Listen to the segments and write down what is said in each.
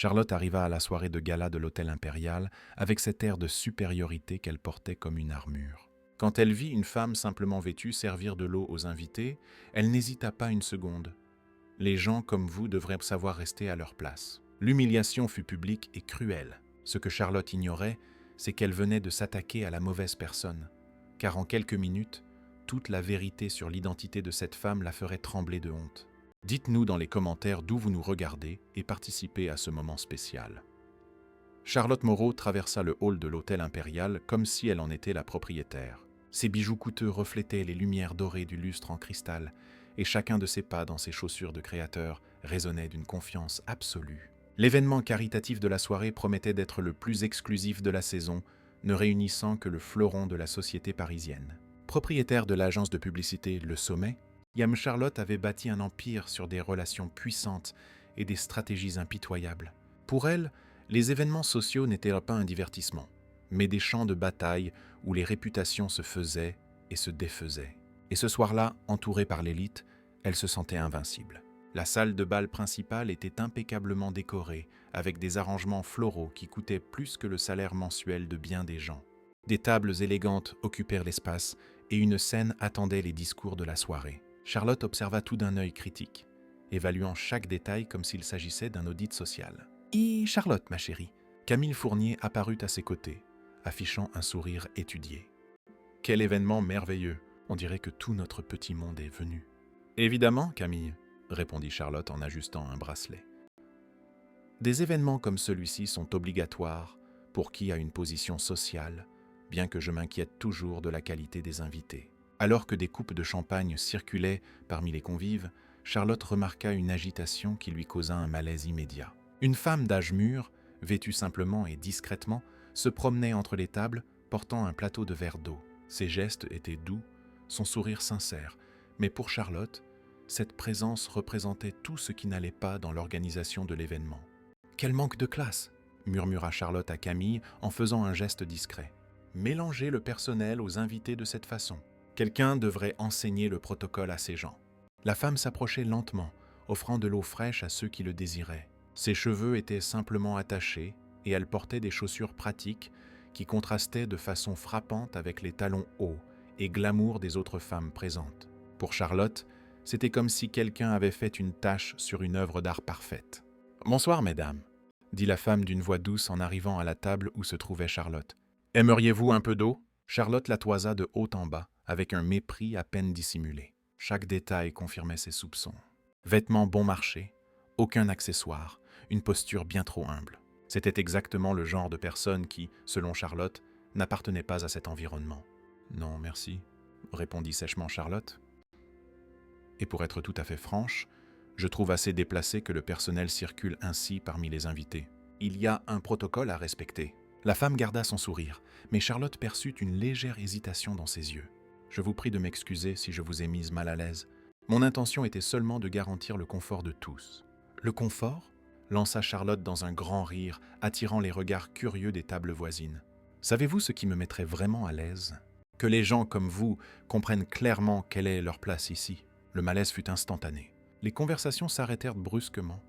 Charlotte arriva à la soirée de gala de l'hôtel impérial avec cet air de supériorité qu'elle portait comme une armure. Quand elle vit une femme simplement vêtue servir de l'eau aux invités, elle n'hésita pas une seconde. Les gens comme vous devraient savoir rester à leur place. L'humiliation fut publique et cruelle. Ce que Charlotte ignorait, c'est qu'elle venait de s'attaquer à la mauvaise personne, car en quelques minutes, toute la vérité sur l'identité de cette femme la ferait trembler de honte. Dites-nous dans les commentaires d'où vous nous regardez et participez à ce moment spécial. Charlotte Moreau traversa le hall de l'hôtel impérial comme si elle en était la propriétaire. Ses bijoux coûteux reflétaient les lumières dorées du lustre en cristal, et chacun de ses pas dans ses chaussures de créateur résonnait d'une confiance absolue. L'événement caritatif de la soirée promettait d'être le plus exclusif de la saison, ne réunissant que le fleuron de la société parisienne. Propriétaire de l'agence de publicité Le Sommet, Yam Charlotte avait bâti un empire sur des relations puissantes et des stratégies impitoyables. Pour elle, les événements sociaux n'étaient pas un divertissement, mais des champs de bataille où les réputations se faisaient et se défaisaient. Et ce soir-là, entourée par l'élite, elle se sentait invincible. La salle de bal principale était impeccablement décorée, avec des arrangements floraux qui coûtaient plus que le salaire mensuel de bien des gens. Des tables élégantes occupèrent l'espace et une scène attendait les discours de la soirée. Charlotte observa tout d'un œil critique, évaluant chaque détail comme s'il s'agissait d'un audit social. « Et Charlotte, ma chérie ?» Camille Fournier apparut à ses côtés, affichant un sourire étudié. « Quel événement merveilleux! On dirait que tout notre petit monde est venu. »« Évidemment, Camille, » répondit Charlotte en ajustant un bracelet. « Des événements comme celui-ci sont obligatoires pour qui a une position sociale, bien que je m'inquiète toujours de la qualité des invités. » Alors que des coupes de champagne circulaient parmi les convives, Charlotte remarqua une agitation qui lui causa un malaise immédiat. Une femme d'âge mûr, vêtue simplement et discrètement, se promenait entre les tables, portant un plateau de verre d'eau. Ses gestes étaient doux, son sourire sincère, mais pour Charlotte, cette présence représentait tout ce qui n'allait pas dans l'organisation de l'événement. « Quel manque de classe !» murmura Charlotte à Camille en faisant un geste discret. « Mélanger le personnel aux invités de cette façon. Quelqu'un devrait enseigner le protocole à ces gens. » La femme s'approchait lentement, offrant de l'eau fraîche à ceux qui le désiraient. Ses cheveux étaient simplement attachés et elle portait des chaussures pratiques qui contrastaient de façon frappante avec les talons hauts et glamour des autres femmes présentes. Pour Charlotte, c'était comme si quelqu'un avait fait une tache sur une œuvre d'art parfaite. « Bonsoir, mesdames, » dit la femme d'une voix douce en arrivant à la table où se trouvait Charlotte. « Aimeriez-vous un peu d'eau ?» Charlotte la toisa de haut en bas, avec un mépris à peine dissimulé. Chaque détail confirmait ses soupçons. Vêtements bon marché, aucun accessoire, une posture bien trop humble. C'était exactement le genre de personne qui, selon Charlotte, n'appartenait pas à cet environnement. « Non, merci », répondit sèchement Charlotte. « Et pour être tout à fait franche, je trouve assez déplacé que le personnel circule ainsi parmi les invités. Il y a un protocole à respecter. » La femme garda son sourire, mais Charlotte perçut une légère hésitation dans ses yeux. « Je vous prie de m'excuser si je vous ai mise mal à l'aise. Mon intention était seulement de garantir le confort de tous. »« Le confort ?» lança Charlotte dans un grand rire, attirant les regards curieux des tables voisines. « Savez-vous ce qui me mettrait vraiment à l'aise ? Que les gens comme vous comprennent clairement quelle est leur place ici. » Le malaise fut instantané. Les conversations s'arrêtèrent brusquement.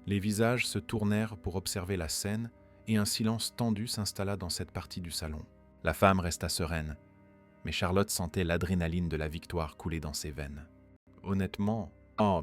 Les visages se tournèrent pour observer la scène et un silence tendu s'installa dans cette partie du salon. La femme resta sereine, mais Charlotte sentait l'adrénaline de la victoire couler dans ses veines. « Honnêtement,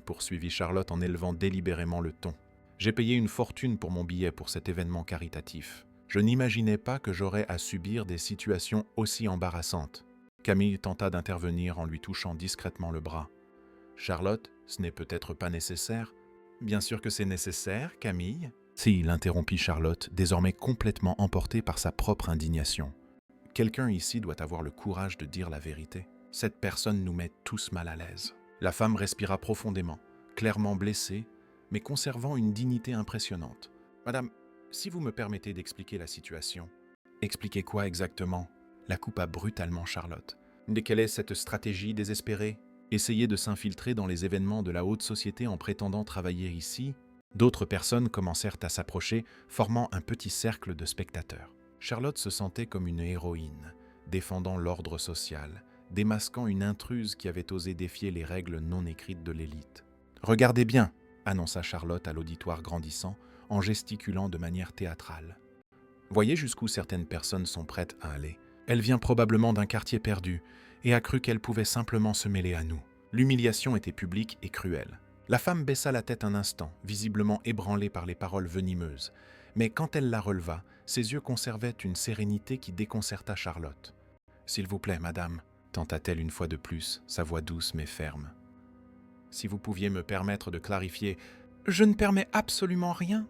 poursuivit Charlotte en élevant délibérément le ton. J'ai payé une fortune pour mon billet pour cet événement caritatif. Je n'imaginais pas que j'aurais à subir des situations aussi embarrassantes. » Camille tenta d'intervenir en lui touchant discrètement le bras. « Charlotte, ce n'est peut-être pas nécessaire. »« Bien sûr que c'est nécessaire, Camille. » Si, l'interrompit Charlotte, désormais complètement emportée par sa propre indignation. « Quelqu'un ici doit avoir le courage de dire la vérité. Cette personne nous met tous mal à l'aise. » La femme respira profondément, clairement blessée, mais conservant une dignité impressionnante. « Madame, si vous me permettez d'expliquer la situation. »« Expliquez quoi exactement ?» La coupa brutalement Charlotte. « Quelle est cette stratégie désespérée ? Essayer de s'infiltrer dans les événements de la haute société en prétendant travailler ici ?» D'autres personnes commencèrent à s'approcher, formant un petit cercle de spectateurs. Charlotte se sentait comme une héroïne, défendant l'ordre social, démasquant une intruse qui avait osé défier les règles non écrites de l'élite. « Regardez bien !» annonça Charlotte à l'auditoire grandissant, en gesticulant de manière théâtrale. Voyez jusqu'où certaines personnes sont prêtes à aller. Elle vient probablement d'un quartier perdu et a cru qu'elle pouvait simplement se mêler à nous. L'humiliation était publique et cruelle. La femme baissa la tête un instant, visiblement ébranlée par les paroles venimeuses. Mais quand elle la releva, ses yeux conservaient une sérénité qui déconcerta Charlotte. « S'il vous plaît, madame », tenta-t-elle une fois de plus, sa voix douce mais ferme. « Si vous pouviez me permettre de clarifier… »« Je ne permets absolument rien !»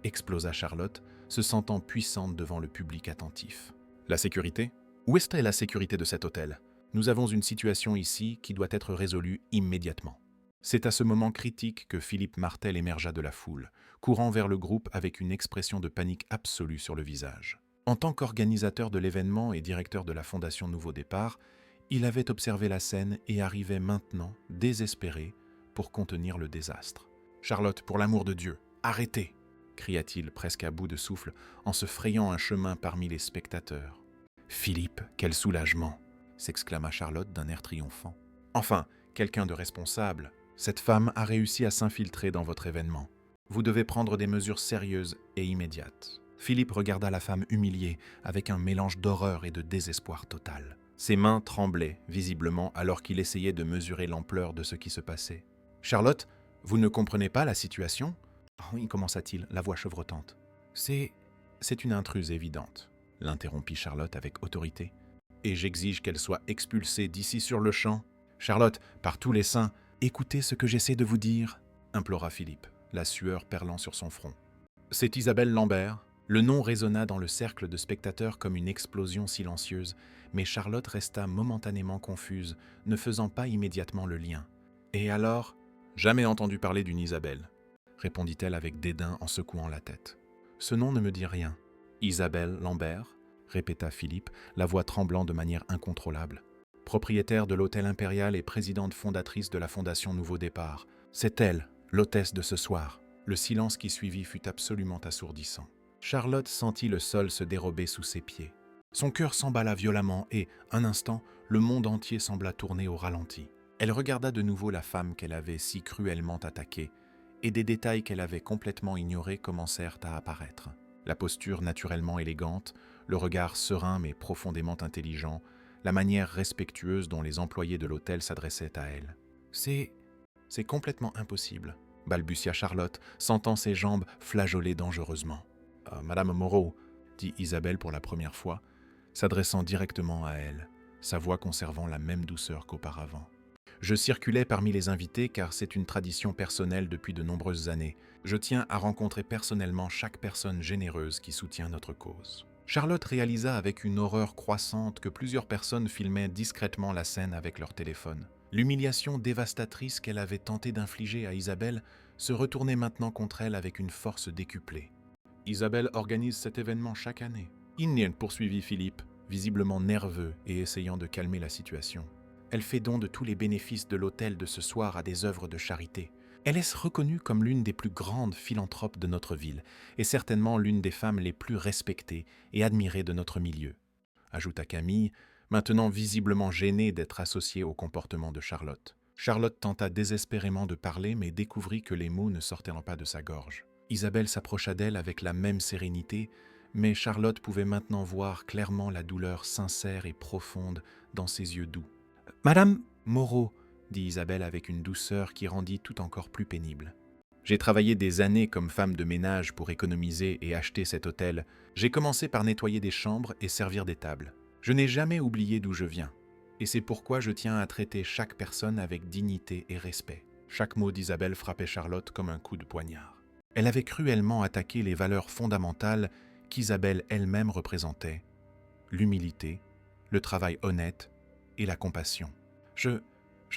explosa Charlotte, se sentant puissante devant le public attentif. « La sécurité ? Où est la sécurité de cet hôtel ? Nous avons une situation ici qui doit être résolue immédiatement. » C'est à ce moment critique que Philippe Martel émergea de la foule, courant vers le groupe avec une expression de panique absolue sur le visage. En tant qu'organisateur de l'événement et directeur de la Fondation Nouveau Départ, il avait observé la scène et arrivait maintenant, désespéré, pour contenir le désastre. « Charlotte, pour l'amour de Dieu, arrêtez !» cria-t-il presque à bout de souffle en se frayant un chemin parmi les spectateurs. « Philippe, quel soulagement !» s'exclama Charlotte d'un air triomphant. « Enfin, quelqu'un de responsable. Cette femme a réussi à s'infiltrer dans votre événement. Vous devez prendre des mesures sérieuses et immédiates. » Philippe regarda la femme humiliée avec un mélange d'horreur et de désespoir total. Ses mains tremblaient, visiblement, alors qu'il essayait de mesurer l'ampleur de ce qui se passait. « Charlotte, vous ne comprenez pas la situation ?» « Oui, commença-t-il, la voix chevrotante. « C'est une intruse évidente, » l'interrompit Charlotte avec autorité. « Et j'exige qu'elle soit expulsée d'ici sur le champ. »« Charlotte, par tous les saints, écoutez ce que j'essaie de vous dire, » implora Philippe, la sueur perlant sur son front. « C'est Isabelle Lambert. » Le nom résonna dans le cercle de spectateurs comme une explosion silencieuse, mais Charlotte resta momentanément confuse, ne faisant pas immédiatement le lien. « Et alors ? Jamais entendu parler d'une Isabelle, » répondit-elle avec dédain en secouant la tête. « Ce nom ne me dit rien. »« Isabelle Lambert ?» répéta Philippe, la voix tremblant de manière incontrôlable. « Propriétaire de l'Hôtel Impérial et présidente fondatrice de la Fondation Nouveau Départ. C'est elle, l'hôtesse de ce soir. » Le silence qui suivit fut absolument assourdissant. Charlotte sentit le sol se dérober sous ses pieds. Son cœur s'emballa violemment et, un instant, le monde entier sembla tourner au ralenti. Elle regarda de nouveau la femme qu'elle avait si cruellement attaquée, et des détails qu'elle avait complètement ignorés commencèrent à apparaître. La posture naturellement élégante, le regard serein mais profondément intelligent, la manière respectueuse dont les employés de l'hôtel s'adressaient à elle. « C'est complètement impossible, » balbutia Charlotte, sentant ses jambes flageoler dangereusement. « Madame Moreau, » dit Isabelle pour la première fois, s'adressant directement à elle, sa voix conservant la même douceur qu'auparavant. Je circulais parmi les invités car c'est une tradition personnelle depuis de nombreuses années. Je tiens à rencontrer personnellement chaque personne généreuse qui soutient notre cause. Charlotte réalisa avec une horreur croissante que plusieurs personnes filmaient discrètement la scène avec leur téléphone. L'humiliation dévastatrice qu'elle avait tenté d'infliger à Isabelle se retournait maintenant contre elle avec une force décuplée. Isabelle organise cet événement chaque année. Innien poursuivit Philippe, visiblement nerveux et essayant de calmer la situation. Elle fait don de tous les bénéfices de l'hôtel de ce soir à des œuvres de charité. Elle est reconnue comme l'une des plus grandes philanthropes de notre ville et certainement l'une des femmes les plus respectées et admirées de notre milieu, ajouta Camille, maintenant visiblement gênée d'être associée au comportement de Charlotte. Charlotte tenta désespérément de parler mais découvrit que les mots ne sortaient pas de sa gorge. Isabelle s'approcha d'elle avec la même sérénité, mais Charlotte pouvait maintenant voir clairement la douleur sincère et profonde dans ses yeux doux. « Madame Moreau », dit Isabelle avec une douceur qui rendit tout encore plus pénible. « J'ai travaillé des années comme femme de ménage pour économiser et acheter cet hôtel. J'ai commencé par nettoyer des chambres et servir des tables. Je n'ai jamais oublié d'où je viens. Et c'est pourquoi je tiens à traiter chaque personne avec dignité et respect. » Chaque mot d'Isabelle frappait Charlotte comme un coup de poignard. Elle avait cruellement attaqué les valeurs fondamentales qu'Isabelle elle-même représentait, l'humilité, le travail honnête et la compassion. Je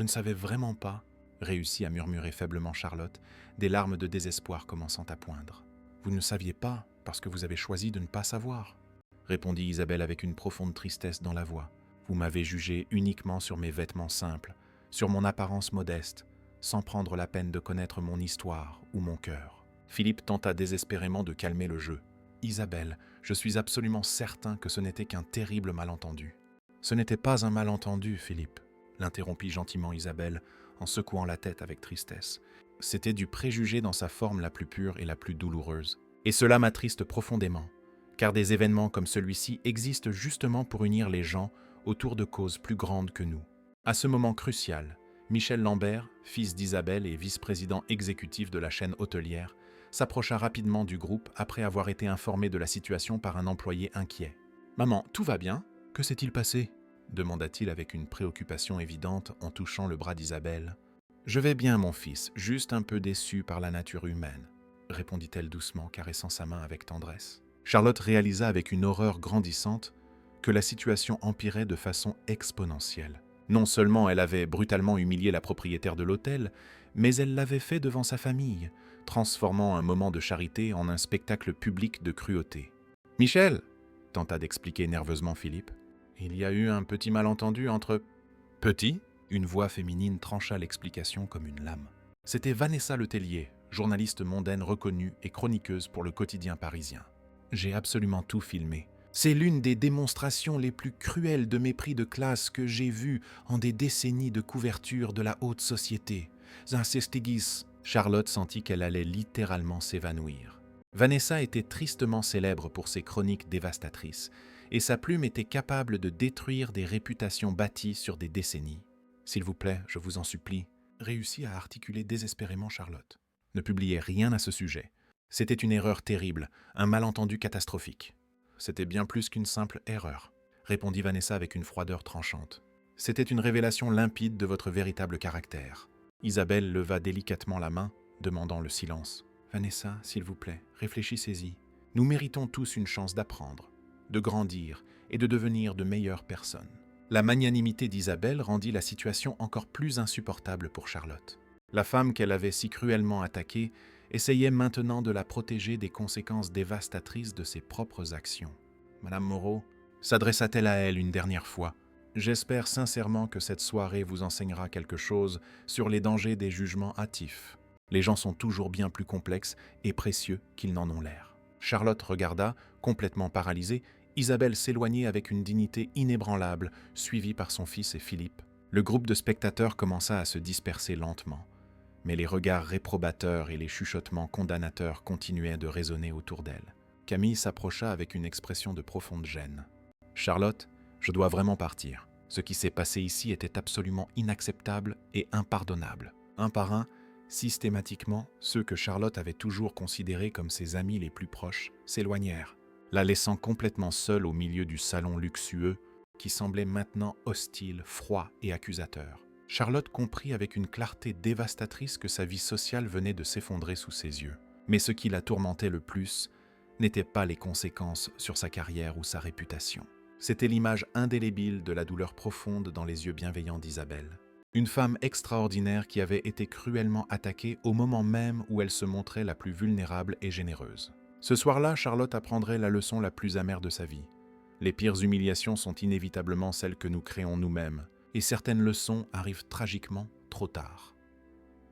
ne savais vraiment pas, réussit à murmurer faiblement Charlotte, des larmes de désespoir commençant à poindre. Vous ne saviez pas parce que vous avez choisi de ne pas savoir, répondit Isabelle avec une profonde tristesse dans la voix. Vous m'avez jugé uniquement sur mes vêtements simples, sur mon apparence modeste, sans prendre la peine de connaître mon histoire ou mon cœur. Philippe tenta désespérément de calmer le jeu. Isabelle, je suis absolument certain que ce n'était qu'un terrible malentendu. Ce n'était pas un malentendu, Philippe, l'interrompit gentiment Isabelle en secouant la tête avec tristesse. C'était du préjugé dans sa forme la plus pure et la plus douloureuse. Et cela m'attriste profondément, car des événements comme celui-ci existent justement pour unir les gens autour de causes plus grandes que nous. À ce moment crucial, Michel Lambert, fils d'Isabelle et vice-président exécutif de la chaîne hôtelière, s'approcha rapidement du groupe après avoir été informé de la situation par un employé inquiet. « Maman, tout va bien ? Que s'est-il passé ?» demanda-t-il avec une préoccupation évidente en touchant le bras d'Isabelle. « Je vais bien, mon fils, juste un peu déçu par la nature humaine, » répondit-elle doucement, caressant sa main avec tendresse. Charlotte réalisa avec une horreur grandissante que la situation empirait de façon exponentielle. Non seulement elle avait brutalement humilié la propriétaire de l'hôtel, mais elle l'avait fait devant sa famille, transformant un moment de charité en un spectacle public de cruauté. « Michel !» tenta d'expliquer nerveusement Philippe. « Il y a eu un petit malentendu entre... » « Petit ?» Une voix féminine trancha l'explication comme une lame. C'était Vanessa Letellier, journaliste mondaine reconnue et chroniqueuse pour le quotidien parisien. J'ai absolument tout filmé. C'est l'une des démonstrations les plus cruelles de mépris de classe que j'ai vues en des décennies de couverture de la haute société. Zinsestigis. Charlotte sentit qu'elle allait littéralement s'évanouir. Vanessa était tristement célèbre pour ses chroniques dévastatrices, et sa plume était capable de détruire des réputations bâties sur des décennies. « S'il vous plaît, je vous en supplie », réussit à articuler désespérément Charlotte. « Ne publiez rien à ce sujet. C'était une erreur terrible, un malentendu catastrophique. » « C'était bien plus qu'une simple erreur, » répondit Vanessa avec une froideur tranchante. « C'était une révélation limpide de votre véritable caractère. » Isabelle leva délicatement la main, demandant le silence. « Vanessa, s'il vous plaît, réfléchissez-y. Nous méritons tous une chance d'apprendre, de grandir et de devenir de meilleures personnes. » La magnanimité d'Isabelle rendit la situation encore plus insupportable pour Charlotte. La femme qu'elle avait si cruellement attaquée essayait maintenant de la protéger des conséquences dévastatrices de ses propres actions. « Madame Moreau, s'adressa-t-elle à elle une dernière fois, j'espère sincèrement que cette soirée vous enseignera quelque chose sur les dangers des jugements hâtifs. Les gens sont toujours bien plus complexes et précieux qu'ils n'en ont l'air. » Charlotte regarda, complètement paralysée, Isabelle s'éloigner avec une dignité inébranlable, suivie par son fils et Philippe. Le groupe de spectateurs commença à se disperser lentement, mais les regards réprobateurs et les chuchotements condamnateurs continuaient de résonner autour d'elle. Camille s'approcha avec une expression de profonde gêne. « Charlotte, je dois vraiment partir. Ce qui s'est passé ici était absolument inacceptable et impardonnable. » Un par un, systématiquement, ceux que Charlotte avait toujours considérés comme ses amis les plus proches s'éloignèrent, la laissant complètement seule au milieu du salon luxueux qui semblait maintenant hostile, froid et accusateur. Charlotte comprit avec une clarté dévastatrice que sa vie sociale venait de s'effondrer sous ses yeux. Mais ce qui la tourmentait le plus n'étaient pas les conséquences sur sa carrière ou sa réputation. C'était l'image indélébile de la douleur profonde dans les yeux bienveillants d'Isabelle. Une femme extraordinaire qui avait été cruellement attaquée au moment même où elle se montrait la plus vulnérable et généreuse. Ce soir-là, Charlotte apprendrait la leçon la plus amère de sa vie. Les pires humiliations sont inévitablement celles que nous créons nous-mêmes, et certaines leçons arrivent tragiquement trop tard.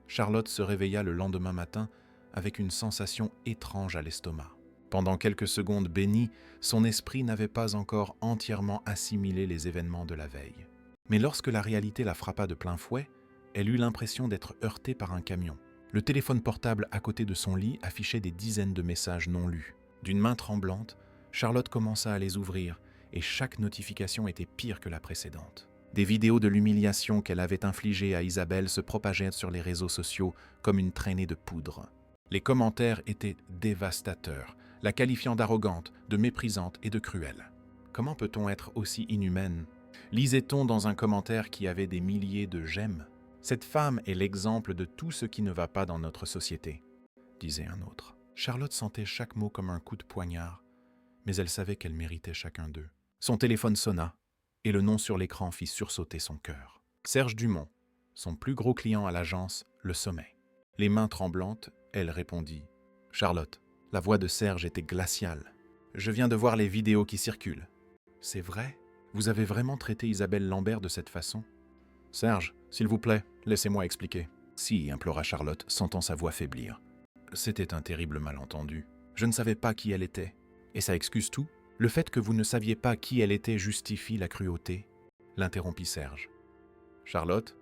Charlotte se réveilla le lendemain matin avec une sensation étrange à l'estomac. Pendant quelques secondes bénies, son esprit n'avait pas encore entièrement assimilé les événements de la veille. Mais lorsque la réalité la frappa de plein fouet, elle eut l'impression d'être heurtée par un camion. Le téléphone portable à côté de son lit affichait des dizaines de messages non lus. D'une main tremblante, Charlotte commença à les ouvrir, et chaque notification était pire que la précédente. Des vidéos de l'humiliation qu'elle avait infligée à Isabelle se propageaient sur les réseaux sociaux comme une traînée de poudre. Les commentaires étaient dévastateurs, la qualifiant d'arrogante, de méprisante et de cruelle. Comment peut-on être aussi inhumaine ? Lisait-on dans un commentaire qui avait des milliers de j'aime ? Cette femme est l'exemple de tout ce qui ne va pas dans notre société, disait un autre. Charlotte sentait chaque mot comme un coup de poignard, mais elle savait qu'elle méritait chacun d'eux. Son téléphone sonna, et le nom sur l'écran fit sursauter son cœur. Serge Dumont, son plus gros client à l'agence, le sommait. Les mains tremblantes, elle répondit. « Charlotte, la voix de Serge était glaciale. Je viens de voir les vidéos qui circulent. C'est vrai ? Vous avez vraiment traité Isabelle Lambert de cette façon ? Serge, s'il vous plaît, laissez-moi expliquer. » Si, implora Charlotte, sentant sa voix faiblir. C'était un terrible malentendu. Je ne savais pas qui elle était. Et ça excuse tout ? Le fait que vous ne saviez pas qui elle était justifie la cruauté, l'interrompit Serge. Charlotte,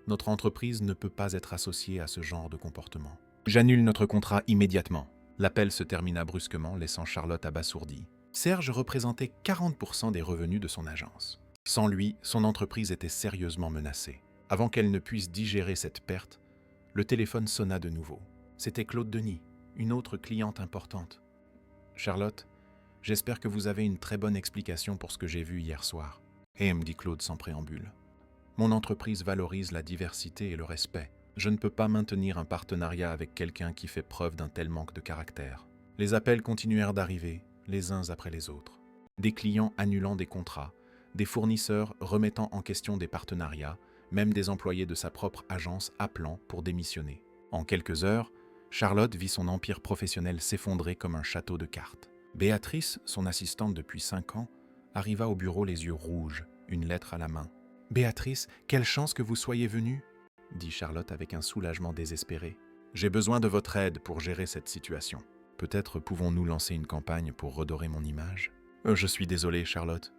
notre entreprise ne peut pas être associée à ce genre de comportement. J'annule notre contrat immédiatement. L'appel se termina brusquement, laissant Charlotte abasourdie. Serge représentait 40% des revenus de son agence. Sans lui, son entreprise était sérieusement menacée. Avant qu'elle ne puisse digérer cette perte, le téléphone sonna de nouveau. C'était Claude Denis, une autre cliente importante. « Charlotte, j'espère que vous avez une très bonne explication pour ce que j'ai vu hier soir. » me dit Claude sans préambule. « Mon entreprise valorise la diversité et le respect. Je ne peux pas maintenir un partenariat avec quelqu'un qui fait preuve d'un tel manque de caractère. » Les appels continuèrent d'arriver, les uns après les autres. Des clients annulant des contrats, des fournisseurs remettant en question des partenariats, même des employés de sa propre agence appelant pour démissionner. En quelques heures, Charlotte vit son empire professionnel s'effondrer comme un château de cartes. Béatrice, son assistante depuis 5 ans, arriva au bureau les yeux rouges, une lettre à la main. « Béatrice, quelle chance que vous soyez venue !» dit Charlotte avec un soulagement désespéré. « J'ai besoin de votre aide pour gérer cette situation. Peut-être pouvons-nous lancer une campagne pour redorer mon image ?»« Je suis désolée, Charlotte. »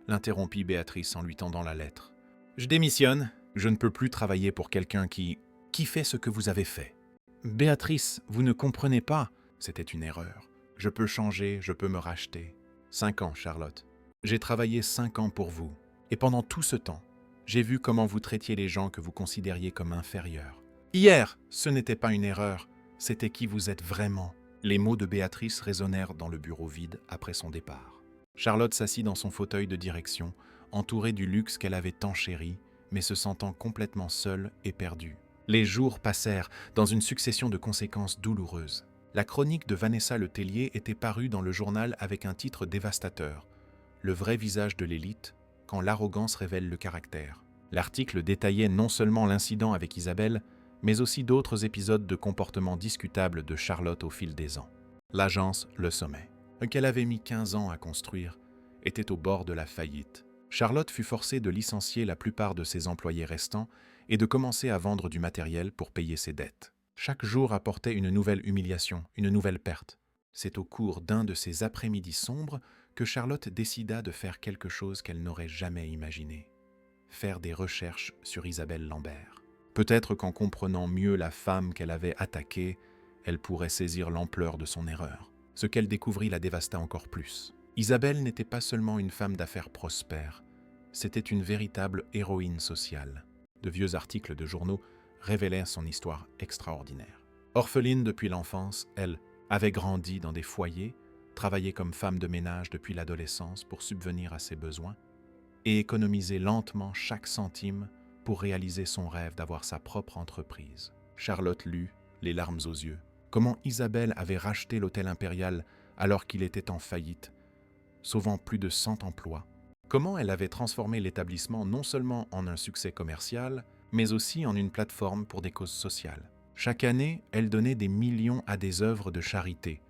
l'interrompit Béatrice en lui tendant la lettre. « Je démissionne. Je ne peux plus travailler pour quelqu'un qui fait ce que vous avez fait. »« Béatrice, vous ne comprenez pas. C'était une erreur. Je peux changer, je peux me racheter. 5 ans, Charlotte. J'ai travaillé 5 ans pour vous. Et pendant tout ce temps, j'ai vu comment vous traitiez les gens que vous considériez comme inférieurs. Hier, ce n'était pas une erreur, c'était qui vous êtes vraiment. » Les mots de Béatrice résonnèrent dans le bureau vide après son départ. Charlotte s'assit dans son fauteuil de direction, entourée du luxe qu'elle avait tant chéri, mais se sentant complètement seule et perdue. Les jours passèrent dans une succession de conséquences douloureuses. La chronique de Vanessa Letellier était parue dans le journal avec un titre dévastateur. « Le vrai visage de l'élite, quand l'arrogance révèle le caractère ». L'article détaillait non seulement l'incident avec Isabelle, mais aussi d'autres épisodes de comportements discutables de Charlotte au fil des ans. L'agence Le Sommet, qu'elle avait mis 15 ans à construire, était au bord de la faillite. Charlotte fut forcée de licencier la plupart de ses employés restants et de commencer à vendre du matériel pour payer ses dettes. Chaque jour apportait une nouvelle humiliation, une nouvelle perte. C'est au cours d'un de ces après-midi sombres que Charlotte décida de faire quelque chose qu'elle n'aurait jamais imaginé. Faire des recherches sur Isabelle Lambert. Peut-être qu'en comprenant mieux la femme qu'elle avait attaquée, elle pourrait saisir l'ampleur de son erreur. Ce qu'elle découvrit la dévasta encore plus. Isabelle n'était pas seulement une femme d'affaires prospère, c'était une véritable héroïne sociale. De vieux articles de journaux révélaient son histoire extraordinaire. Orpheline depuis l'enfance, elle avait grandi dans des foyers, travaillé comme femme de ménage depuis l'adolescence pour subvenir à ses besoins et économisé lentement chaque centime pour réaliser son rêve d'avoir sa propre entreprise. Charlotte lut, les larmes aux yeux, comment Isabelle avait racheté l'hôtel impérial alors qu'il était en faillite, sauvant plus de 100 emplois. Comment elle avait transformé l'établissement non seulement en un succès commercial, mais aussi en une plateforme pour des causes sociales. Chaque année, elle donnait des millions à des œuvres de charité,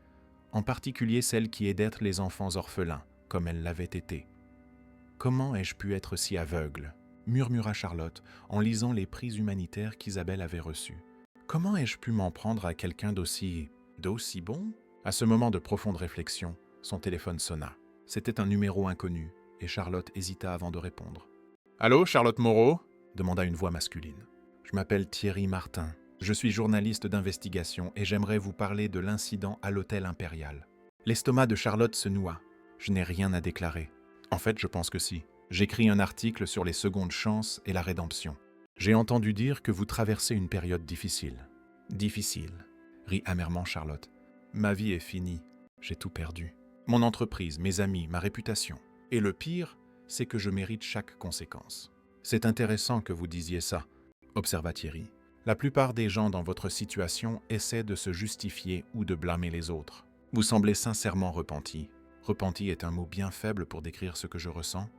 en particulier celles qui aidaient les enfants orphelins, comme elle l'avait été. « Comment ai-je pu être si aveugle ?» murmura Charlotte en lisant les prix humanitaires qu'Isabelle avait reçus. « Comment ai-je pu m'en prendre à quelqu'un d'aussi bon ?» À ce moment de profonde réflexion, son téléphone sonna. C'était un numéro inconnu, et Charlotte hésita avant de répondre. « Allô, Charlotte Moreau ?» demanda une voix masculine. « Je m'appelle Thierry Martin. Je suis journaliste d'investigation et j'aimerais vous parler de l'incident à l'hôtel impérial. » L'estomac de Charlotte se noua. « Je n'ai rien à déclarer. En fait, je pense que si. J'écris un article sur les secondes chances et la rédemption. J'ai entendu dire que vous traversez une période difficile. »« Difficile » rit amèrement Charlotte. « Ma vie est finie. J'ai tout perdu. Mon entreprise, mes amis, ma réputation. Et le pire, c'est que je mérite chaque conséquence. » « C'est intéressant que vous disiez ça, » observa Thierry. « La plupart des gens dans votre situation essaient de se justifier ou de blâmer les autres. Vous semblez sincèrement repenti. Repenti est un mot bien faible pour décrire ce que je ressens,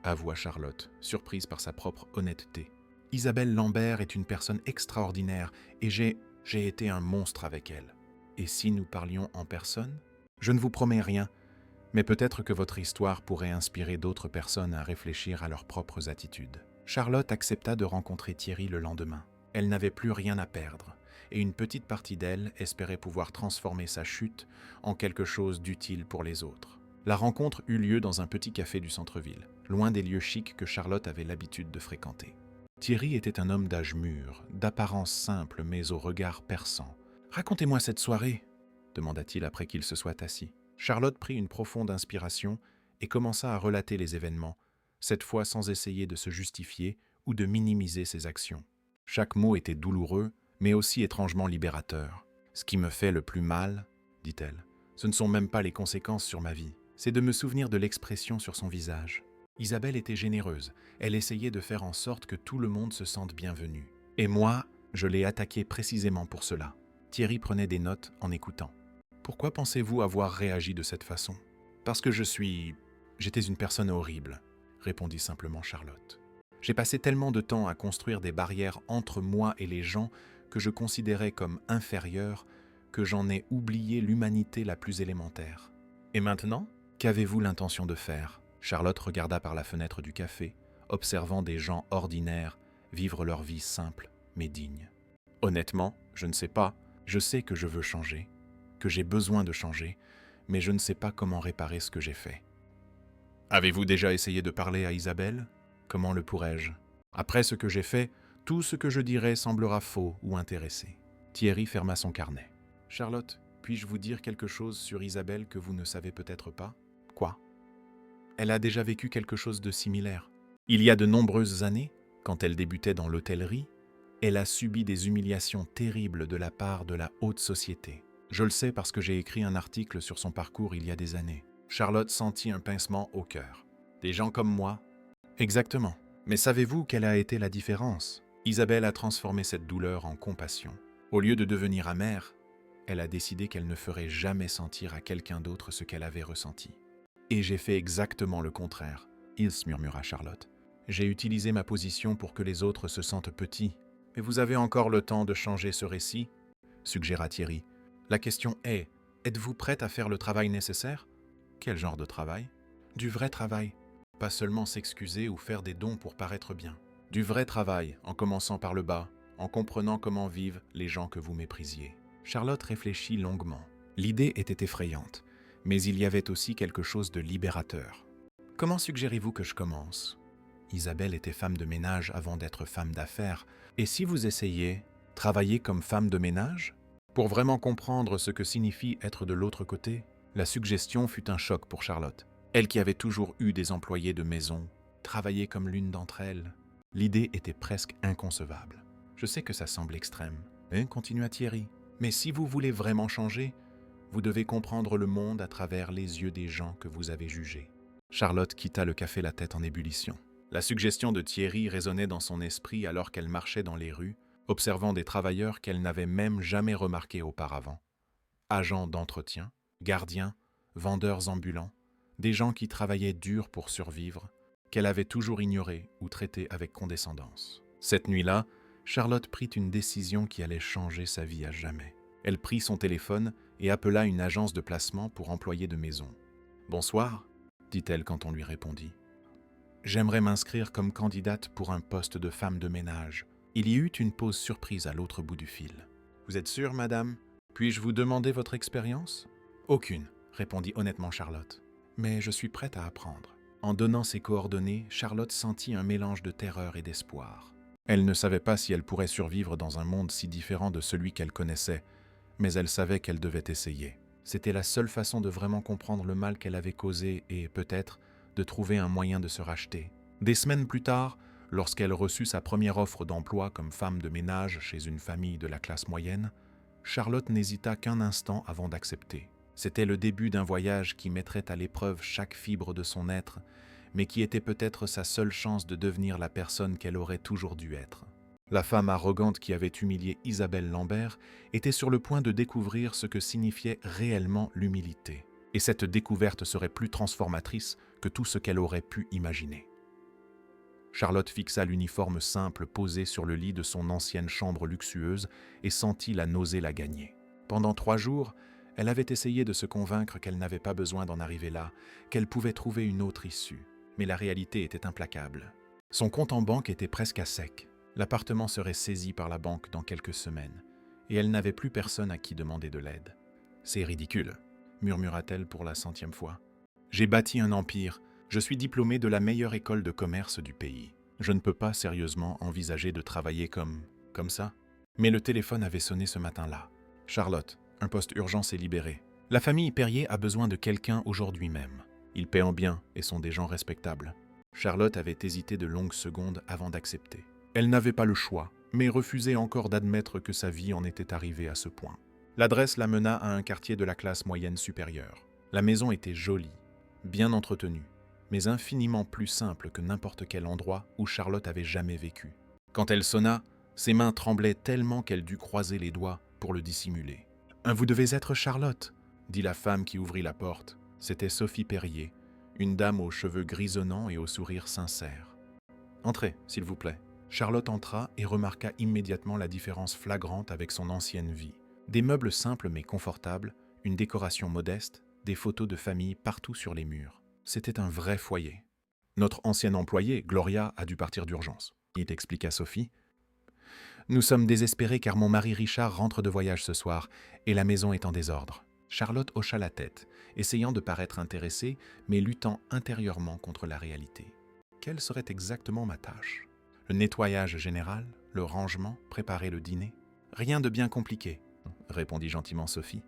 avoua Charlotte, surprise par sa propre honnêteté. Isabelle Lambert est une personne extraordinaire et j'ai été un monstre avec elle. Et si nous parlions en personne? Je ne vous promets rien, mais peut-être que votre histoire pourrait inspirer d'autres personnes à réfléchir à leurs propres attitudes. Charlotte accepta de rencontrer Thierry le lendemain. Elle n'avait plus rien à perdre, et une petite partie d'elle espérait pouvoir transformer sa chute en quelque chose d'utile pour les autres. La rencontre eut lieu dans un petit café du centre-ville, loin des lieux chics que Charlotte avait l'habitude de fréquenter. Thierry était un homme d'âge mûr, d'apparence simple mais au regard perçant. « Racontez-moi cette soirée !» demanda-t-il après qu'il se soit assis. Charlotte prit une profonde inspiration et commença à relater les événements, cette fois sans essayer de se justifier ou de minimiser ses actions. Chaque mot était douloureux, mais aussi étrangement libérateur. « Ce qui me fait le plus mal, dit-elle, ce ne sont même pas les conséquences sur ma vie, c'est de me souvenir de l'expression sur son visage. » Isabelle était généreuse, elle essayait de faire en sorte que tout le monde se sente bienvenu. Et moi, je l'ai attaquée précisément pour cela. Thierry prenait des notes en écoutant. « Pourquoi pensez-vous avoir réagi de cette façon ? » « Parce que j'étais une personne horrible, » répondit simplement Charlotte. « J'ai passé tellement de temps à construire des barrières entre moi et les gens que je considérais comme inférieurs que j'en ai oublié l'humanité la plus élémentaire. Et maintenant, qu'avez-vous l'intention de faire ?» Charlotte regarda par la fenêtre du café, observant des gens ordinaires vivre leur vie simple mais digne. « Honnêtement, je ne sais pas. Je sais que je veux changer, que j'ai besoin de changer, mais je ne sais pas comment réparer ce que j'ai fait. » « Avez-vous déjà essayé de parler à Isabelle ? Comment le pourrais-je ? Après ce que j'ai fait, tout ce que je dirai semblera faux ou intéressé. » Thierry ferma son carnet. « Charlotte, puis-je vous dire quelque chose sur Isabelle que vous ne savez peut-être pas ? » ?»« Quoi ? » ?»« Elle a déjà vécu quelque chose de similaire. Il y a de nombreuses années, quand elle débutait dans l'hôtellerie, elle a subi des humiliations terribles de la part de la haute société. Je le sais parce que j'ai écrit un article sur son parcours il y a des années. » Charlotte sentit un pincement au cœur. « Des gens comme moi ? » ?»« Exactement. Mais savez-vous quelle a été la différence ? » Isabelle a transformé cette douleur en compassion. Au lieu de devenir amère, elle a décidé qu'elle ne ferait jamais sentir à quelqu'un d'autre ce qu'elle avait ressenti. « Et j'ai fait exactement le contraire, » murmura Charlotte. « J'ai utilisé ma position pour que les autres se sentent petits. Mais vous avez encore le temps de changer ce récit, » suggéra Thierry. « La question est, êtes-vous prête à faire le travail nécessaire ? » ?»« Quel genre de travail ? » ?»« Du vrai travail. Pas seulement s'excuser ou faire des dons pour paraître bien. Du vrai travail, en commençant par le bas, en comprenant comment vivent les gens que vous méprisiez. » Charlotte réfléchit longuement. L'idée était effrayante, mais il y avait aussi quelque chose de libérateur. « Comment suggérez-vous que je commence ? » Isabelle était femme de ménage avant d'être femme d'affaires. Et si vous essayiez, travailler comme femme de ménage ? Pour vraiment comprendre ce que signifie être de l'autre côté, la suggestion fut un choc pour Charlotte. Elle qui avait toujours eu des employés de maison, travailler comme l'une d'entre elles. L'idée était presque inconcevable. « Je sais que ça semble extrême, hein, continua Thierry. Mais si vous voulez vraiment changer, vous devez comprendre le monde à travers les yeux des gens que vous avez jugés. » Charlotte quitta le café la tête en ébullition. La suggestion de Thierry résonnait dans son esprit alors qu'elle marchait dans les rues, observant des travailleurs qu'elle n'avait même jamais remarqués auparavant. Agents d'entretien, gardiens, vendeurs ambulants, des gens qui travaillaient dur pour survivre, qu'elle avait toujours ignorés ou traités avec condescendance. Cette nuit-là, Charlotte prit une décision qui allait changer sa vie à jamais. Elle prit son téléphone et appela une agence de placement pour employés de maison. « Bonsoir », dit-elle quand on lui répondit. « J'aimerais m'inscrire comme candidate pour un poste de femme de ménage. » Il y eut une pause surprise à l'autre bout du fil. « Vous êtes sûre, madame ? Puis-je vous demander votre expérience ? » « Aucune, » répondit honnêtement Charlotte. « Mais je suis prête à apprendre. » En donnant ses coordonnées, Charlotte sentit un mélange de terreur et d'espoir. Elle ne savait pas si elle pourrait survivre dans un monde si différent de celui qu'elle connaissait, mais elle savait qu'elle devait essayer. C'était la seule façon de vraiment comprendre le mal qu'elle avait causé et, peut-être, de trouver un moyen de se racheter. Des semaines plus tard, lorsqu'elle reçut sa première offre d'emploi comme femme de ménage chez une famille de la classe moyenne, Charlotte n'hésita qu'un instant avant d'accepter. C'était le début d'un voyage qui mettrait à l'épreuve chaque fibre de son être, mais qui était peut-être sa seule chance de devenir la personne qu'elle aurait toujours dû être. La femme arrogante qui avait humilié Isabelle Lambert était sur le point de découvrir ce que signifiait réellement l'humilité. Et cette découverte serait plus transformatrice que tout ce qu'elle aurait pu imaginer. Charlotte fixa l'uniforme simple posé sur le lit de son ancienne chambre luxueuse et sentit la nausée la gagner. Pendant 3 jours, elle avait essayé de se convaincre qu'elle n'avait pas besoin d'en arriver là, qu'elle pouvait trouver une autre issue. Mais la réalité était implacable. Son compte en banque était presque à sec. L'appartement serait saisi par la banque dans quelques semaines, et elle n'avait plus personne à qui demander de l'aide. « C'est ridicule », murmura-t-elle pour la 100e fois. « J'ai bâti un empire. Je suis diplômée de la meilleure école de commerce du pays. Je ne peux pas sérieusement envisager de travailler comme ça. » Mais le téléphone avait sonné ce matin-là. « Charlotte, Un poste urgent s'est libéré. La famille Perrier a besoin de quelqu'un aujourd'hui même. Ils paient en bien et sont des gens respectables. » Charlotte avait hésité de longues secondes avant d'accepter. Elle n'avait pas le choix, mais refusait encore d'admettre que sa vie en était arrivée à ce point. L'adresse la mena à un quartier de la classe moyenne supérieure. La maison était jolie, bien entretenue, mais infiniment plus simple que n'importe quel endroit où Charlotte avait jamais vécu. Quand elle sonna, ses mains tremblaient tellement qu'elle dut croiser les doigts pour le dissimuler. « Vous devez être Charlotte », dit la femme qui ouvrit la porte. C'était Sophie Perrier, une dame aux cheveux grisonnants et au sourire sincère. « Entrez, s'il vous plaît. » Charlotte entra et remarqua immédiatement la différence flagrante avec son ancienne vie. Des meubles simples mais confortables, une décoration modeste, des photos de famille partout sur les murs. C'était un vrai foyer. « Notre ancienne employée, Gloria, a dû partir d'urgence, » expliqua Sophie. « Nous sommes désespérés car mon mari Richard rentre de voyage ce soir et la maison est en désordre. » Charlotte hocha la tête, essayant de paraître intéressée, mais luttant intérieurement contre la réalité. Quelle serait exactement ma tâche ? Le nettoyage général, le rangement, préparer le dîner ? Rien de bien compliqué, répondit gentiment Sophie.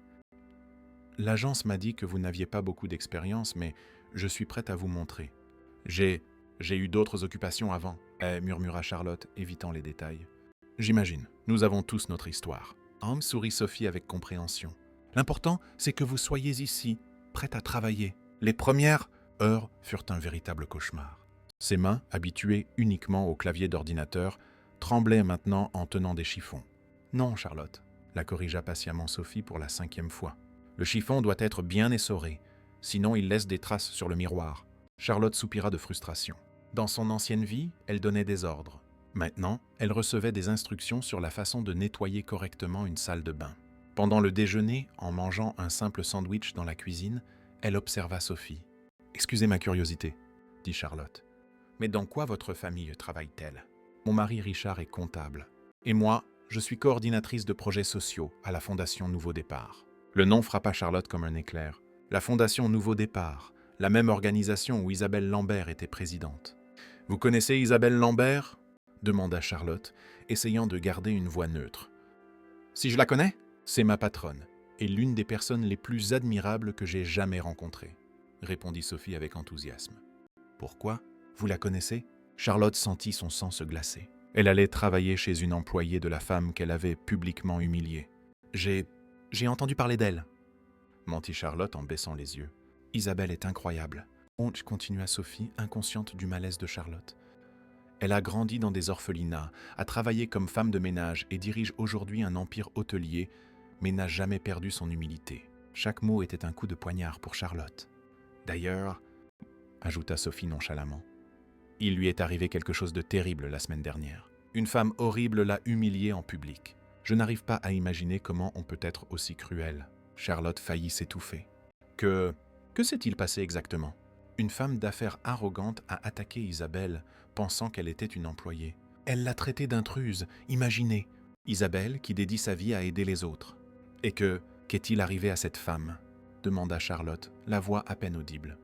L'agence m'a dit que vous n'aviez pas beaucoup d'expérience, mais je suis prête à vous montrer. J'ai eu d'autres occupations avant, murmura Charlotte, évitant les détails. J'imagine, nous avons tous notre histoire. Sourit Sophie avec compréhension. L'important, c'est que vous soyez ici, prête à travailler. Les premières heures furent un véritable cauchemar. Ses mains, habituées uniquement au clavier d'ordinateur, tremblaient maintenant en tenant des chiffons. « Non, Charlotte », la corrigea patiemment Sophie pour la 5e fois. « Le chiffon doit être bien essoré, sinon il laisse des traces sur le miroir. » Charlotte soupira de frustration. Dans son ancienne vie, elle donnait des ordres. Maintenant, elle recevait des instructions sur la façon de nettoyer correctement une salle de bain. Pendant le déjeuner, en mangeant un simple sandwich dans la cuisine, elle observa Sophie. « Excusez ma curiosité, » dit Charlotte. « Mais dans quoi votre famille travaille-t-elle ? Mon mari Richard est comptable. Et moi, je suis coordinatrice de projets sociaux à la Fondation Nouveau Départ. » Le nom frappa Charlotte comme un éclair. La Fondation Nouveau Départ, la même organisation où Isabelle Lambert était présidente. « Vous connaissez Isabelle Lambert ?» demanda Charlotte, essayant de garder une voix neutre. « Si je la connais ? C'est ma patronne, et l'une des personnes les plus admirables que j'ai jamais rencontrées, » répondit Sophie avec enthousiasme. « Pourquoi ? Vous la connaissez ?» Charlotte sentit son sang se glacer. Elle allait travailler chez une employée de la femme qu'elle avait publiquement humiliée. « J'ai entendu parler d'elle, » mentit Charlotte en baissant les yeux. « Isabelle est incroyable. » continua Sophie, inconsciente du malaise de Charlotte. Elle a grandi dans des orphelinats, a travaillé comme femme de ménage et dirige aujourd'hui un empire hôtelier, mais n'a jamais perdu son humilité. Chaque mot était un coup de poignard pour Charlotte. « D'ailleurs, » ajouta Sophie nonchalamment, « il lui est arrivé quelque chose de terrible la semaine dernière. Une femme horrible l'a humiliée en public. Je n'arrive pas à imaginer comment on peut être aussi cruel. » Charlotte faillit s'étouffer. « Que s'est-il passé exactement ? » Une femme d'affaires arrogante a attaqué Isabelle, pensant qu'elle était une employée. Elle l'a traitée d'intruse, imaginez. Isabelle qui dédie sa vie à aider les autres. « Et qu'est-il arrivé à cette femme ?» demanda Charlotte, la voix à peine audible.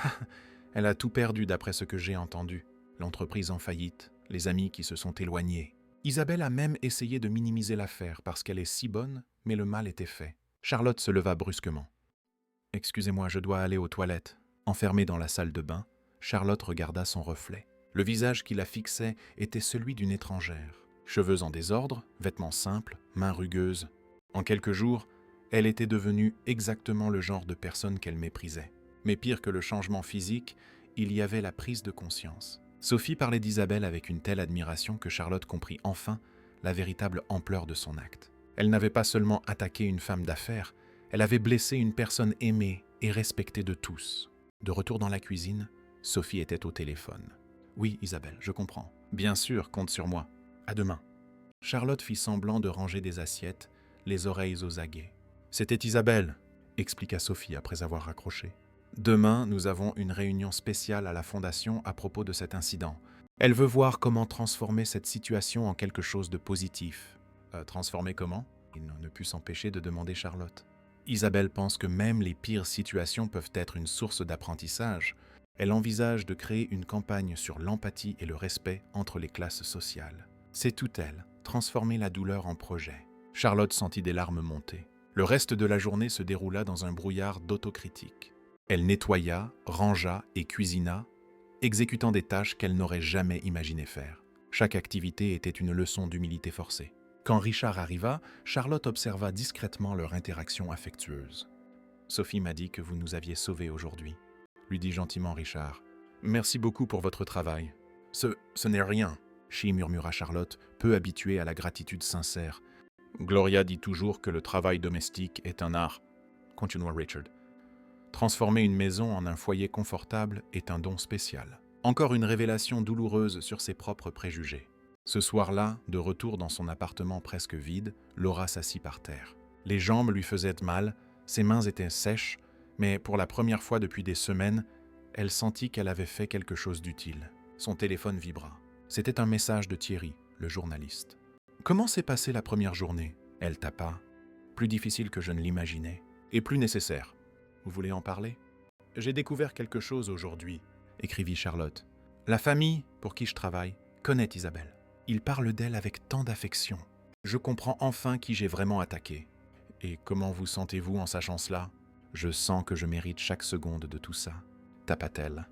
« Elle a tout perdu d'après ce que j'ai entendu. L'entreprise en faillite, les amis qui se sont éloignés. Isabelle a même essayé de minimiser l'affaire parce qu'elle est si bonne, mais le mal était fait. » Charlotte se leva brusquement. « Excusez-moi, je dois aller aux toilettes. » Enfermée dans la salle de bain, Charlotte regarda son reflet. Le visage qui la fixait était celui d'une étrangère. Cheveux en désordre, vêtements simples, mains rugueuses. En quelques jours, elle était devenue exactement le genre de personne qu'elle méprisait. Mais pire que le changement physique, il y avait la prise de conscience. Sophie parlait d'Isabelle avec une telle admiration que Charlotte comprit enfin la véritable ampleur de son acte. Elle n'avait pas seulement attaqué une femme d'affaires, elle avait blessé une personne aimée et respectée de tous. De retour dans la cuisine, Sophie était au téléphone. « Oui, Isabelle, je comprends. Bien sûr, compte sur moi. À demain. » Charlotte fit semblant de ranger des assiettes, les oreilles aux aguets. « C'était Isabelle, » expliqua Sophie après avoir raccroché. « Demain, nous avons une réunion spéciale à la Fondation à propos de cet incident. Elle veut voir comment transformer cette situation en quelque chose de positif. » Transformer comment ? Il ne put s'empêcher de demander Charlotte. Isabelle pense que même les pires situations peuvent être une source d'apprentissage. Elle envisage de créer une campagne sur l'empathie et le respect entre les classes sociales. C'est tout elle, transformer la douleur en projet. Charlotte sentit des larmes monter. Le reste de la journée se déroula dans un brouillard d'autocritique. Elle nettoya, rangea et cuisina, exécutant des tâches qu'elle n'aurait jamais imaginé faire. Chaque activité était une leçon d'humilité forcée. Quand Richard arriva, Charlotte observa discrètement leur interaction affectueuse. « Sophie m'a dit que vous nous aviez sauvés aujourd'hui », lui dit gentiment Richard. « Merci beaucoup pour votre travail. »« Ce n'est rien », murmura Charlotte, peu habituée à la gratitude sincère. « Gloria dit toujours que le travail domestique est un art, » continua Richard. « Transformer une maison en un foyer confortable est un don spécial. » Encore une révélation douloureuse sur ses propres préjugés. Ce soir-là, de retour dans son appartement presque vide, Laura s'assit par terre. Les jambes lui faisaient mal, ses mains étaient sèches, mais pour la première fois depuis des semaines, elle sentit qu'elle avait fait quelque chose d'utile. Son téléphone vibra. C'était un message de Thierry, le journaliste. « Comment s'est passée la première journée ?» Elle tapa. « Plus difficile que je ne l'imaginais. Et plus nécessaire. Vous voulez en parler ?»« J'ai découvert quelque chose aujourd'hui, » écrivit Charlotte. « La famille pour qui je travaille connaît Isabelle. Il parle d'elle avec tant d'affection. Je comprends enfin qui j'ai vraiment attaqué. Et comment vous sentez-vous en sachant cela ? Je sens que je mérite chaque seconde de tout ça, tapa-t-elle.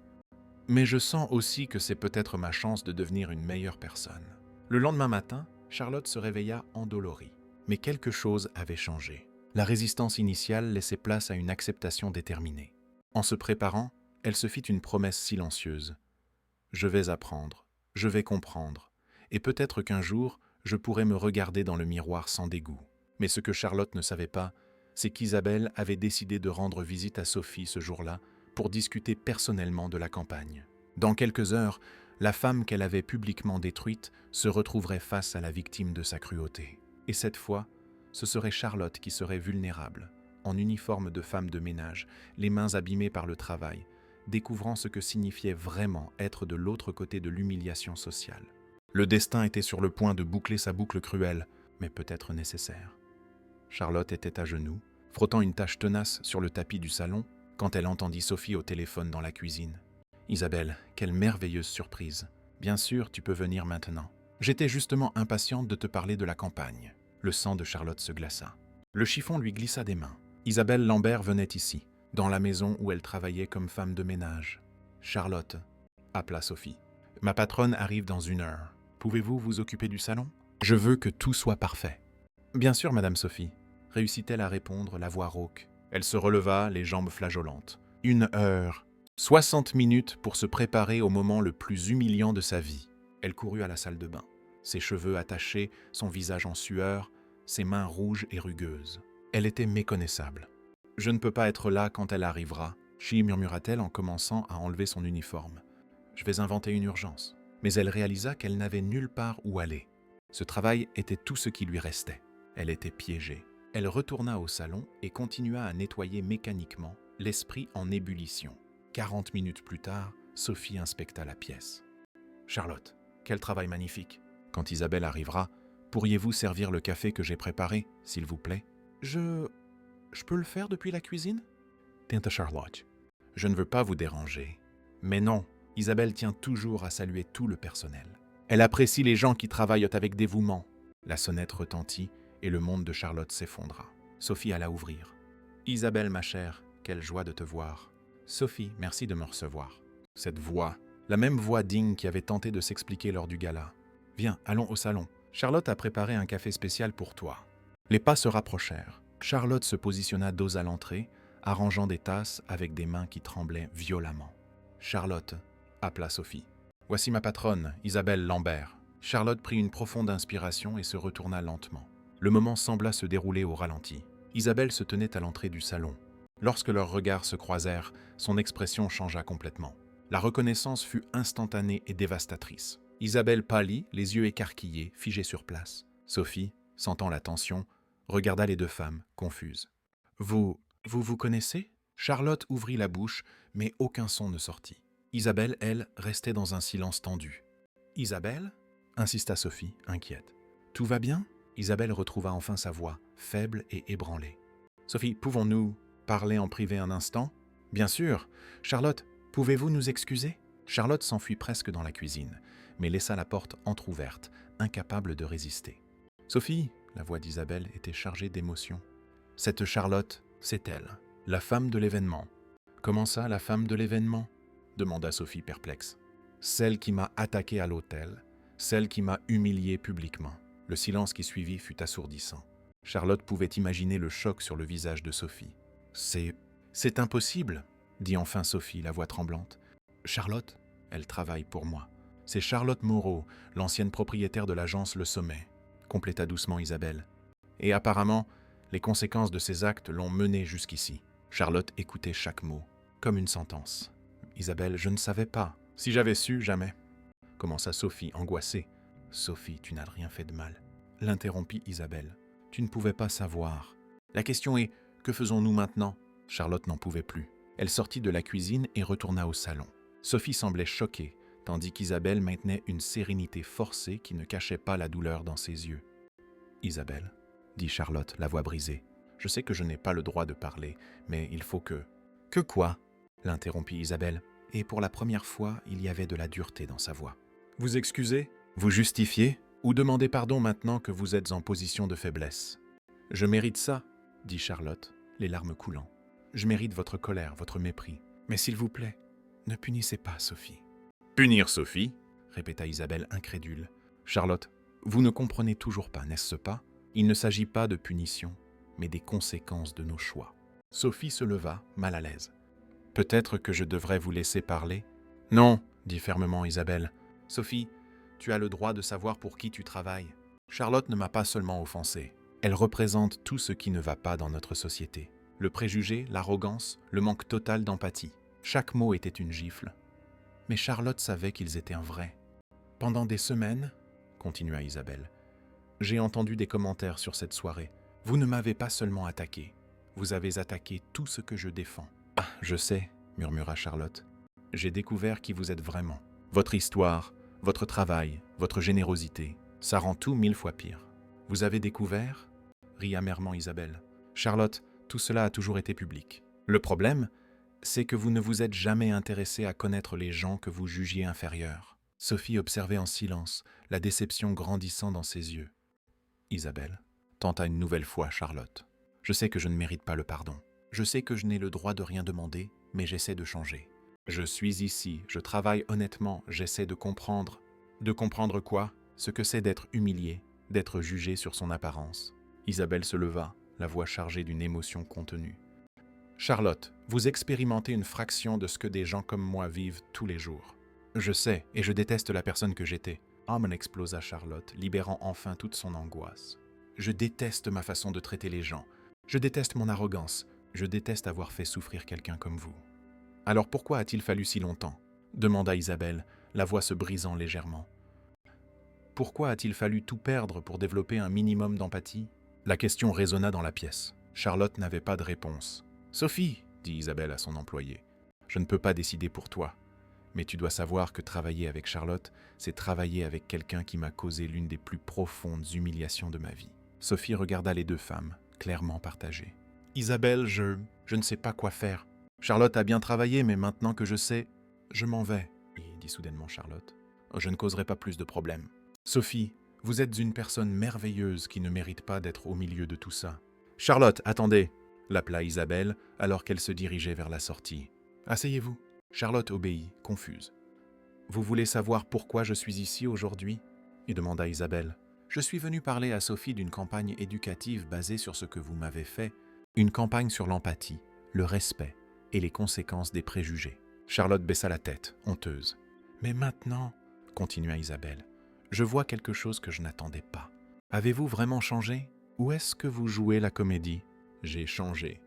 Mais je sens aussi que c'est peut-être ma chance de devenir une meilleure personne. » Le lendemain matin, Charlotte se réveilla endolorie. Mais quelque chose avait changé. La résistance initiale laissait place à une acceptation déterminée. En se préparant, elle se fit une promesse silencieuse. « Je vais apprendre, je vais comprendre, et peut-être qu'un jour, je pourrai me regarder dans le miroir sans dégoût. » Mais ce que Charlotte ne savait pas, c'est qu'Isabelle avait décidé de rendre visite à Sophie ce jour-là pour discuter personnellement de la campagne. Dans quelques heures, la femme qu'elle avait publiquement détruite se retrouverait face à la victime de sa cruauté. Et cette fois, ce serait Charlotte qui serait vulnérable, en uniforme de femme de ménage, les mains abîmées par le travail, découvrant ce que signifiait vraiment être de l'autre côté de l'humiliation sociale. Le destin était sur le point de boucler sa boucle cruelle, mais peut-être nécessaire. Charlotte était à genoux, frottant une tache tenace sur le tapis du salon, quand elle entendit Sophie au téléphone dans la cuisine. « Isabelle, quelle merveilleuse surprise. Bien sûr, tu peux venir maintenant. J'étais justement impatiente de te parler de la campagne. » Le sang de Charlotte se glaça. Le chiffon lui glissa des mains. Isabelle Lambert venait ici, dans la maison où elle travaillait comme femme de ménage. « Charlotte, » appela Sophie. « Ma patronne arrive dans 1 heure. Pouvez-vous vous occuper du salon ? Je veux que tout soit parfait. » « Bien sûr, Madame Sophie, » réussit-elle à répondre, la voix rauque. Elle se releva, les jambes flageolantes. 1 heure. 60 minutes pour se préparer au moment le plus humiliant de sa vie. Elle courut à la salle de bain. Ses cheveux attachés, son visage en sueur, ses mains rouges et rugueuses. Elle était méconnaissable. « Je ne peux pas être là quand elle arrivera, » murmura-t-elle en commençant à enlever son uniforme. « Je vais inventer une urgence. » Mais elle réalisa qu'elle n'avait nulle part où aller. Ce travail était tout ce qui lui restait. Elle était piégée. Elle retourna au salon et continua à nettoyer mécaniquement, l'esprit en ébullition. 40 minutes plus tard, Sophie inspecta la pièce. « Charlotte, quel travail magnifique. Quand Isabelle arrivera, pourriez-vous servir le café que j'ai préparé, s'il vous plaît ? » Je peux le faire depuis la cuisine ? Tinta Charlotte. Je ne veux pas vous déranger. Mais non, Isabelle tient toujours à saluer tout le personnel. Elle apprécie les gens qui travaillent avec dévouement. La sonnette retentit et le monde de Charlotte s'effondra. Sophie alla ouvrir. « Isabelle, ma chère, quelle joie de te voir. »« Sophie, merci de me recevoir. » Cette voix, la même voix digne qui avait tenté de s'expliquer lors du gala. « Viens, allons au salon. Charlotte a préparé un café spécial pour toi. » Les pas se rapprochèrent. Charlotte se positionna dos à l'entrée, arrangeant des tasses avec des mains qui tremblaient violemment. « Charlotte, » appela Sophie. « Voici ma patronne, Isabelle Lambert. » Charlotte prit une profonde inspiration et se retourna lentement. Le moment sembla se dérouler au ralenti. Isabelle se tenait à l'entrée du salon. Lorsque leurs regards se croisèrent, son expression changea complètement. La reconnaissance fut instantanée et dévastatrice. Isabelle pâlit, les yeux écarquillés, figée sur place. Sophie, sentant la tension, regarda les deux femmes, confuse. « Vous connaissez ?» Charlotte ouvrit la bouche, mais aucun son ne sortit. Isabelle, elle, restait dans un silence tendu. « Isabelle ?» insista Sophie, inquiète. « Tout va bien ?» Isabelle retrouva enfin sa voix, faible et ébranlée. « Sophie, pouvons-nous parler en privé un instant ?»« Bien sûr. Charlotte, pouvez-vous nous excuser ?» Charlotte s'enfuit presque dans la cuisine, mais laissa la porte entr'ouverte, incapable de résister. « Sophie !» La voix d'Isabelle était chargée d'émotion. Cette Charlotte, c'est elle, la femme de l'événement. Comment ça, la femme de l'événement ? Demanda Sophie perplexe. Celle qui m'a attaqué à l'hôtel, celle qui m'a humilié publiquement. Le silence qui suivit fut assourdissant. Charlotte pouvait imaginer le choc sur le visage de Sophie. C'est impossible, dit enfin Sophie, la voix tremblante. Charlotte, elle travaille pour moi. C'est Charlotte Moreau, l'ancienne propriétaire de l'agence Le Sommet, compléta doucement Isabelle. Et apparemment, les conséquences de ses actes l'ont menée jusqu'ici. Charlotte écoutait chaque mot, comme une sentence. Isabelle, je ne savais pas. Si j'avais su, jamais. Commença Sophie, angoissée. Sophie, tu n'as rien fait de mal. L'interrompit Isabelle. Tu ne pouvais pas savoir. La question est, que faisons-nous maintenant ? Charlotte n'en pouvait plus. Elle sortit de la cuisine et retourna au salon. Sophie semblait choquée, tandis qu'Isabelle maintenait une sérénité forcée qui ne cachait pas la douleur dans ses yeux. « Isabelle, dit Charlotte, la voix brisée, je sais que je n'ai pas le droit de parler, mais il faut que... »« Que quoi ?» l'interrompit Isabelle, et pour la première fois, il y avait de la dureté dans sa voix. « Vous excusez ? Vous justifiez ? Ou demandez pardon maintenant que vous êtes en position de faiblesse ? »« Je mérite ça, » dit Charlotte, les larmes coulant. « Je mérite votre colère, votre mépris. Mais s'il vous plaît, ne punissez pas Sophie. »« Punir Sophie ?» répéta Isabelle incrédule. « Charlotte, vous ne comprenez toujours pas, n'est-ce pas ? Il ne s'agit pas de punition, mais des conséquences de nos choix. » Sophie se leva, mal à l'aise. « Peut-être que je devrais vous laisser parler ?»« Non, » dit fermement Isabelle. « Sophie, tu as le droit de savoir pour qui tu travailles. Charlotte ne m'a pas seulement offensée. Elle représente tout ce qui ne va pas dans notre société. Le préjugé, l'arrogance, le manque total d'empathie. Chaque mot était une gifle. Mais Charlotte savait qu'ils étaient vrais. Pendant des semaines, continua Isabelle, j'ai entendu des commentaires sur cette soirée. Vous ne m'avez pas seulement attaqué, vous avez attaqué tout ce que je défends. Ah, je sais, murmura Charlotte. J'ai découvert qui vous êtes vraiment. Votre histoire, votre travail, votre générosité, ça rend tout 1000 fois pire. Vous avez découvert ? Rit amèrement Isabelle. Charlotte, tout cela a toujours été public. Le problème, c'est que vous ne vous êtes jamais intéressé à connaître les gens que vous jugiez inférieurs. Sophie observait en silence, la déception grandissant dans ses yeux. Isabelle tenta une nouvelle fois Charlotte. Je sais que je ne mérite pas le pardon. Je sais que je n'ai le droit de rien demander, mais j'essaie de changer. Je suis ici, je travaille honnêtement, j'essaie de comprendre. De comprendre quoi ? Ce que c'est d'être humilié, d'être jugé sur son apparence. Isabelle se leva, la voix chargée d'une émotion contenue. Charlotte, vous expérimentez une fraction de ce que des gens comme moi vivent tous les jours. Je sais, et je déteste la personne que j'étais. Ah, m'en explosa Charlotte, libérant enfin toute son angoisse. Je déteste ma façon de traiter les gens. Je déteste mon arrogance. Je déteste avoir fait souffrir quelqu'un comme vous. Alors pourquoi a-t-il fallu si longtemps ? Demanda Isabelle, la voix se brisant légèrement. Pourquoi a-t-il fallu tout perdre pour développer un minimum d'empathie ? La question résonna dans la pièce. Charlotte n'avait pas de réponse. « Sophie, dit Isabelle à son employé, je ne peux pas décider pour toi. Mais tu dois savoir que travailler avec Charlotte, c'est travailler avec quelqu'un qui m'a causé l'une des plus profondes humiliations de ma vie. » Sophie regarda les deux femmes, clairement partagées. « Isabelle, je ne sais pas quoi faire. Charlotte a bien travaillé, mais maintenant que je sais, je m'en vais, » dit soudainement Charlotte. « Je ne causerai pas plus de problèmes. Sophie, vous êtes une personne merveilleuse qui ne mérite pas d'être au milieu de tout ça. »« Charlotte, attendez !» l'appela Isabelle alors qu'elle se dirigeait vers la sortie. « Asseyez-vous. » Charlotte obéit, confuse. « Vous voulez savoir pourquoi je suis ici aujourd'hui ?» demanda Isabelle. « Je suis venue parler à Sophie d'une campagne éducative basée sur ce que vous m'avez fait, une campagne sur l'empathie, le respect et les conséquences des préjugés. » Charlotte baissa la tête, honteuse. « Mais maintenant, » continua Isabelle, « je vois quelque chose que je n'attendais pas. Avez-vous vraiment changé ? Ou est-ce que vous jouez la comédie ? » « J'ai changé, »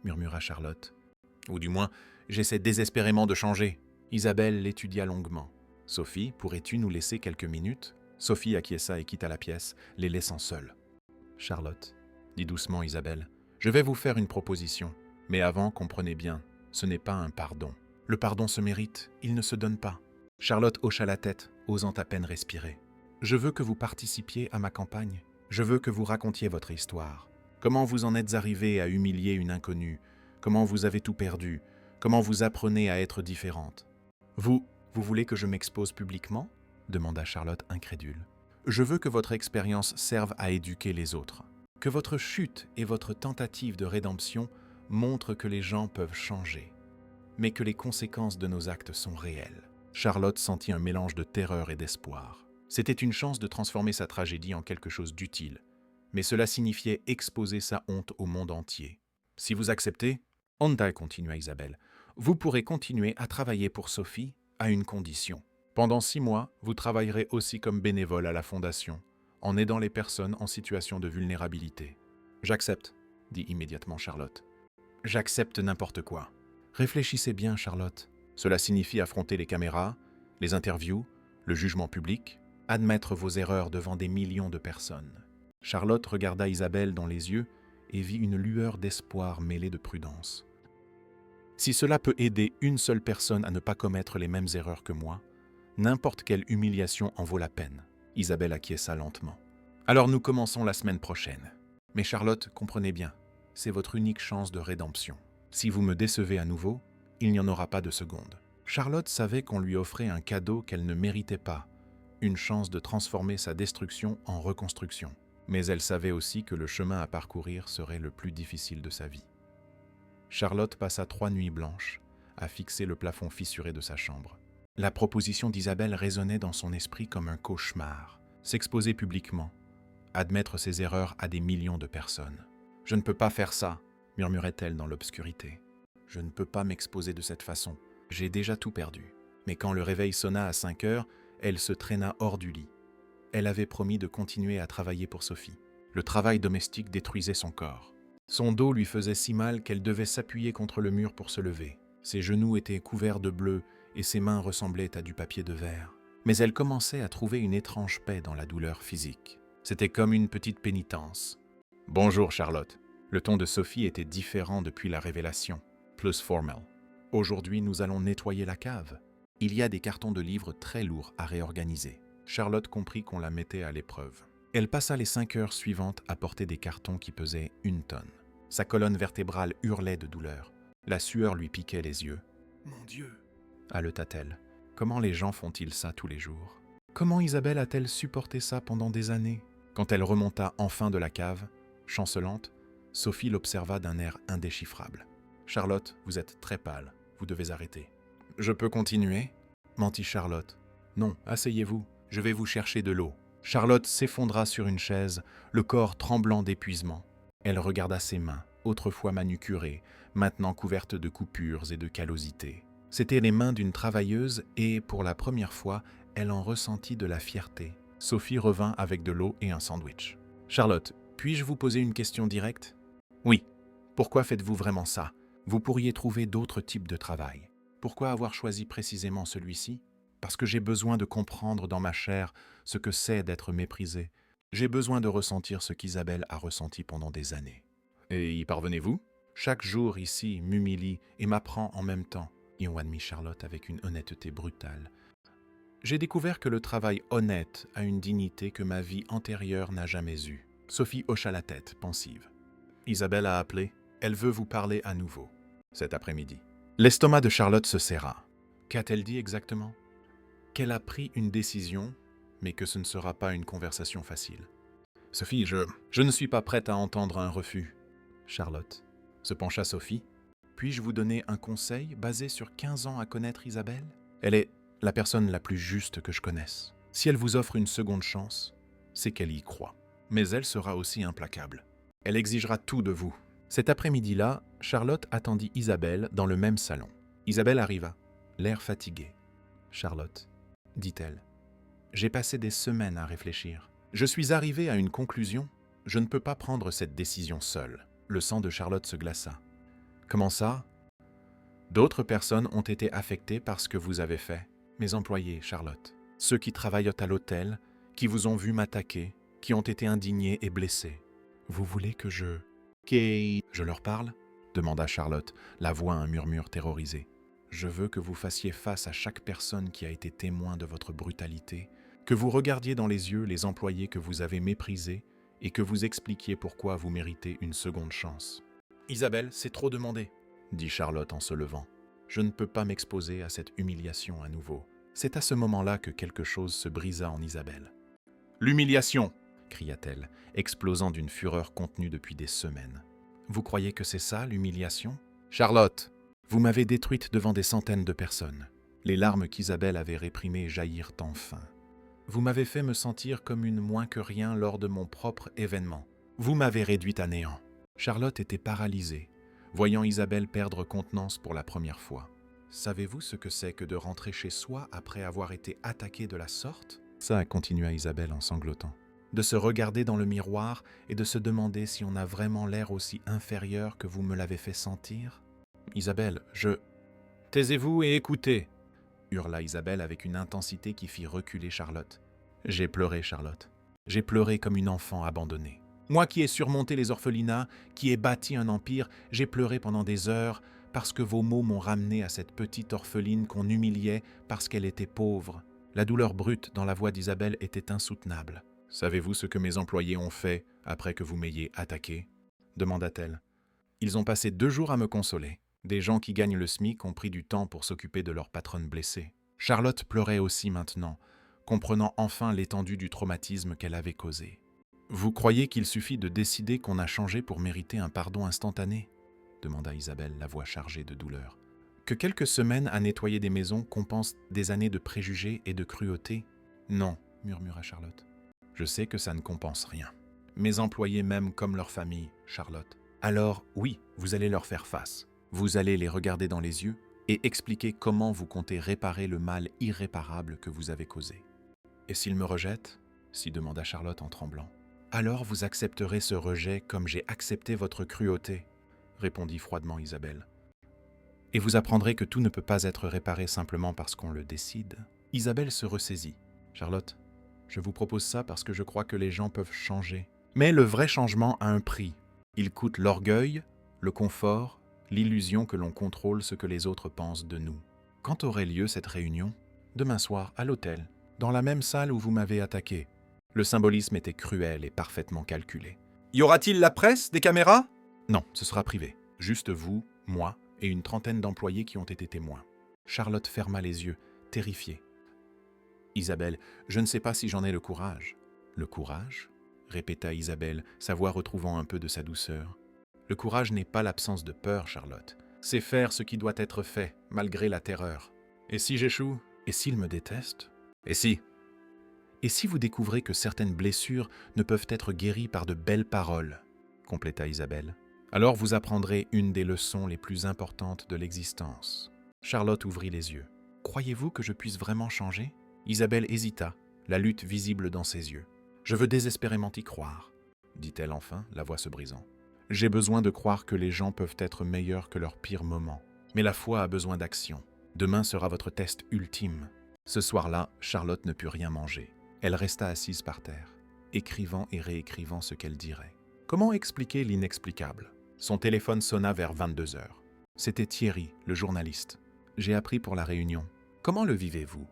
murmura Charlotte. « Ou du moins, j'essaie désespérément de changer. » Isabelle l'étudia longuement. « Sophie, pourrais-tu nous laisser quelques minutes ?» Sophie acquiesça et quitta la pièce, les laissant seuls. « Charlotte, » dit doucement Isabelle, « je vais vous faire une proposition. Mais avant, comprenez bien, ce n'est pas un pardon. Le pardon se mérite, il ne se donne pas. » Charlotte hocha la tête, osant à peine respirer. « Je veux que vous participiez à ma campagne. Je veux que vous racontiez votre histoire. Comment vous en êtes arrivé à humilier une inconnue? Comment vous avez tout perdu? Comment vous apprenez à être différente? »« Vous voulez que je m'expose publiquement ?» demanda Charlotte incrédule. « Je veux que votre expérience serve à éduquer les autres. » que votre chute et votre tentative de rédemption montrent que les gens peuvent changer, mais que les conséquences de nos actes sont réelles. Charlotte sentit un mélange de terreur et d'espoir. C'était une chance de transformer sa tragédie en quelque chose d'utile, mais cela signifiait exposer sa honte au monde entier. Si vous acceptez, Honda, continua Isabelle, vous pourrez continuer à travailler pour Sophie à une condition. Pendant 6 mois, vous travaillerez aussi comme bénévole à la Fondation, en aidant les personnes en situation de vulnérabilité. J'accepte, dit immédiatement Charlotte. J'accepte n'importe quoi. Réfléchissez bien, Charlotte. Cela signifie affronter les caméras, les interviews, le jugement public, admettre vos erreurs devant des millions de personnes. Charlotte regarda Isabelle dans les yeux et vit une lueur d'espoir mêlée de prudence. Si cela peut aider une seule personne à ne pas commettre les mêmes erreurs que moi, n'importe quelle humiliation en vaut la peine. Isabelle acquiesça lentement. Alors nous commençons la semaine prochaine. Mais Charlotte, comprenez bien, c'est votre unique chance de rédemption. Si vous me décevez à nouveau, il n'y en aura pas de seconde. Charlotte savait qu'on lui offrait un cadeau qu'elle ne méritait pas, une chance de transformer sa destruction en reconstruction. Mais elle savait aussi que le chemin à parcourir serait le plus difficile de sa vie. Charlotte passa 3 nuits blanches à fixer le plafond fissuré de sa chambre. La proposition d'Isabelle résonnait dans son esprit comme un cauchemar. S'exposer publiquement, admettre ses erreurs à des millions de personnes. « Je ne peux pas faire ça », murmurait-elle dans l'obscurité. « Je ne peux pas m'exposer de cette façon. J'ai déjà tout perdu. » Mais quand le réveil sonna à 5 heures, elle se traîna hors du lit. Elle avait promis de continuer à travailler pour Sophie. Le travail domestique détruisait son corps. Son dos lui faisait si mal qu'elle devait s'appuyer contre le mur pour se lever. Ses genoux étaient couverts de bleu et ses mains ressemblaient à du papier de verre. Mais elle commençait à trouver une étrange paix dans la douleur physique. C'était comme une petite pénitence. « Bonjour Charlotte ». Le ton de Sophie était différent depuis la révélation, plus formel. « Aujourd'hui, nous allons nettoyer la cave. Il y a des cartons de livres très lourds à réorganiser. » Charlotte comprit qu'on la mettait à l'épreuve. Elle passa les 5 heures suivantes à porter des cartons qui pesaient 1 tonne. Sa colonne vertébrale hurlait de douleur. La sueur lui piquait les yeux. « Mon Dieu !» haleta-t-elle. « Comment les gens font-ils ça tous les jours? Comment Isabelle a-t-elle supporté ça pendant des années ?» Quand elle remonta enfin de la cave, chancelante, Sophie l'observa d'un air indéchiffrable. « Charlotte, vous êtes très pâle. Vous devez arrêter. »« Je peux continuer ?» mentit Charlotte. « Non, asseyez-vous. Je vais vous chercher de l'eau. » Charlotte s'effondra sur une chaise, le corps tremblant d'épuisement. Elle regarda ses mains, autrefois manucurées, maintenant couvertes de coupures et de callosités. C'étaient les mains d'une travailleuse et, pour la première fois, elle en ressentit de la fierté. Sophie revint avec de l'eau et un sandwich. « Charlotte, puis-je vous poser une question directe ?»« Oui. Pourquoi faites-vous vraiment ça? Vous pourriez trouver d'autres types de travail. Pourquoi avoir choisi précisément celui-ci ? Parce que j'ai besoin de comprendre dans ma chair ce que c'est d'être méprisé. J'ai besoin de ressentir ce qu'Isabelle a ressenti pendant des années. » « Et y parvenez-vous ? » « Chaque jour ici m'humilie et m'apprend en même temps, » admit Charlotte avec une honnêteté brutale. « J'ai découvert que le travail honnête a une dignité que ma vie antérieure n'a jamais eue. » Sophie hocha la tête, pensive. « Isabelle a appelé. Elle veut vous parler à nouveau. Cet après-midi. » L'estomac de Charlotte se serra. Qu'a-t-elle dit exactement ? Qu'elle a pris une décision, mais que ce ne sera pas une conversation facile. « Sophie, je ne suis pas prête à entendre un refus. » Charlotte se pencha Sophie. « Puis-je vous donner un conseil basé sur 15 ans à connaître Isabelle ? Elle est la personne la plus juste que je connaisse. Si elle vous offre une seconde chance, c'est qu'elle y croit. Mais elle sera aussi implacable. Elle exigera tout de vous. » Cet après-midi-là, Charlotte attendit Isabelle dans le même salon. Isabelle arriva, l'air fatigué. « Charlotte, dit-elle, j'ai passé des semaines à réfléchir. Je suis arrivée à une conclusion. Je ne peux pas prendre cette décision seule. » Le sang de Charlotte se glaça. « Comment ça ? D'autres personnes ont été affectées par ce que vous avez fait. Mes employés, Charlotte. Ceux qui travaillent à l'hôtel, qui vous ont vu m'attaquer, qui ont été indignés et blessés. Vous voulez que je leur parle ? Demanda Charlotte, la voix un murmure terrorisé. Je veux que vous fassiez face à chaque personne qui a été témoin de votre brutalité, que vous regardiez dans les yeux les employés que vous avez méprisés et que vous expliquiez pourquoi vous méritez une seconde chance. »« Isabelle, c'est trop demandé, » dit Charlotte en se levant. « Je ne peux pas m'exposer à cette humiliation à nouveau. » C'est à ce moment-là que quelque chose se brisa en Isabelle. « L'humiliation ! cria-t-elle, explosant d'une fureur contenue depuis des semaines. « Vous croyez que c'est ça, l'humiliation ? Charlotte, vous m'avez détruite devant des centaines de personnes. » Les larmes qu'Isabelle avait réprimées jaillirent enfin. « Vous m'avez fait me sentir comme une moins que rien lors de mon propre événement. Vous m'avez réduite à néant. » Charlotte était paralysée, voyant Isabelle perdre contenance pour la première fois. « Savez-vous ce que c'est que de rentrer chez soi après avoir été attaquée de la sorte ?» Ça, continua Isabelle en sanglotant. « De se regarder dans le miroir et de se demander si on a vraiment l'air aussi inférieur que vous me l'avez fait sentir ?»« Isabelle, je... » »« Taisez-vous et écoutez !» hurla Isabelle avec une intensité qui fit reculer Charlotte. « J'ai pleuré, Charlotte. J'ai pleuré comme une enfant abandonnée. Moi qui ai surmonté les orphelinats, qui ai bâti un empire, j'ai pleuré pendant des heures parce que vos mots m'ont ramené à cette petite orpheline qu'on humiliait parce qu'elle était pauvre. » La douleur brute dans la voix d'Isabelle était insoutenable. « Savez-vous ce que mes employés ont fait après que vous m'ayez attaqué ?» demanda-t-elle. « Ils ont passé 2 jours à me consoler. Des gens qui gagnent le SMIC ont pris du temps pour s'occuper de leur patronne blessée. » Charlotte pleurait aussi maintenant, comprenant enfin l'étendue du traumatisme qu'elle avait causé. « Vous croyez qu'il suffit de décider qu'on a changé pour mériter un pardon instantané ?» demanda Isabelle, la voix chargée de douleur. « Que quelques semaines à nettoyer des maisons compensent des années de préjugés et de cruauté ? Non, murmura Charlotte. Je sais que ça ne compense rien. Mes employés m'aiment comme leur famille, Charlotte. Alors oui, vous allez leur faire face. Vous allez les regarder dans les yeux et expliquer comment vous comptez réparer le mal irréparable que vous avez causé. Et s'ils me rejettent ? s'y demanda Charlotte en tremblant. Alors vous accepterez ce rejet comme j'ai accepté votre cruauté, répondit froidement Isabelle. Et vous apprendrez que tout ne peut pas être réparé simplement parce qu'on le décide. Isabelle se ressaisit. Charlotte, je vous propose ça parce que je crois que les gens peuvent changer. Mais le vrai changement a un prix. Il coûte l'orgueil, le confort, l'illusion que l'on contrôle ce que les autres pensent de nous. Quand aurait lieu cette réunion ? Demain soir, à l'hôtel, dans la même salle où vous m'avez attaqué. Le symbolisme était cruel et parfaitement calculé. Y aura-t-il la presse, des caméras ? Non, ce sera privé. Juste vous, moi et une trentaine d'employés qui ont été témoins. Charlotte ferma les yeux, terrifiée. Isabelle, je ne sais pas si j'en ai le courage. Le courage ? répéta Isabelle, sa voix retrouvant un peu de sa douceur. Le courage n'est pas l'absence de peur, Charlotte. C'est faire ce qui doit être fait, malgré la terreur. Et si j'échoue ? Et s'il me déteste ? Et si ? Et si vous découvrez que certaines blessures ne peuvent être guéries par de belles paroles ? compléta Isabelle. Alors vous apprendrez une des leçons les plus importantes de l'existence. Charlotte ouvrit les yeux. Croyez-vous que je puisse vraiment changer ? Isabelle hésita, la lutte visible dans ses yeux. Je veux désespérément y croire, dit-elle enfin, la voix se brisant. J'ai besoin de croire que les gens peuvent être meilleurs que leurs pires moments. Mais la foi a besoin d'action. Demain sera votre test ultime. Ce soir-là, Charlotte ne put rien manger. Elle resta assise par terre, écrivant et réécrivant ce qu'elle dirait. Comment expliquer l'inexplicable ? Son téléphone sonna vers 22 heures. C'était Thierry, le journaliste. J'ai appris pour la réunion. Comment le vivez-vous ?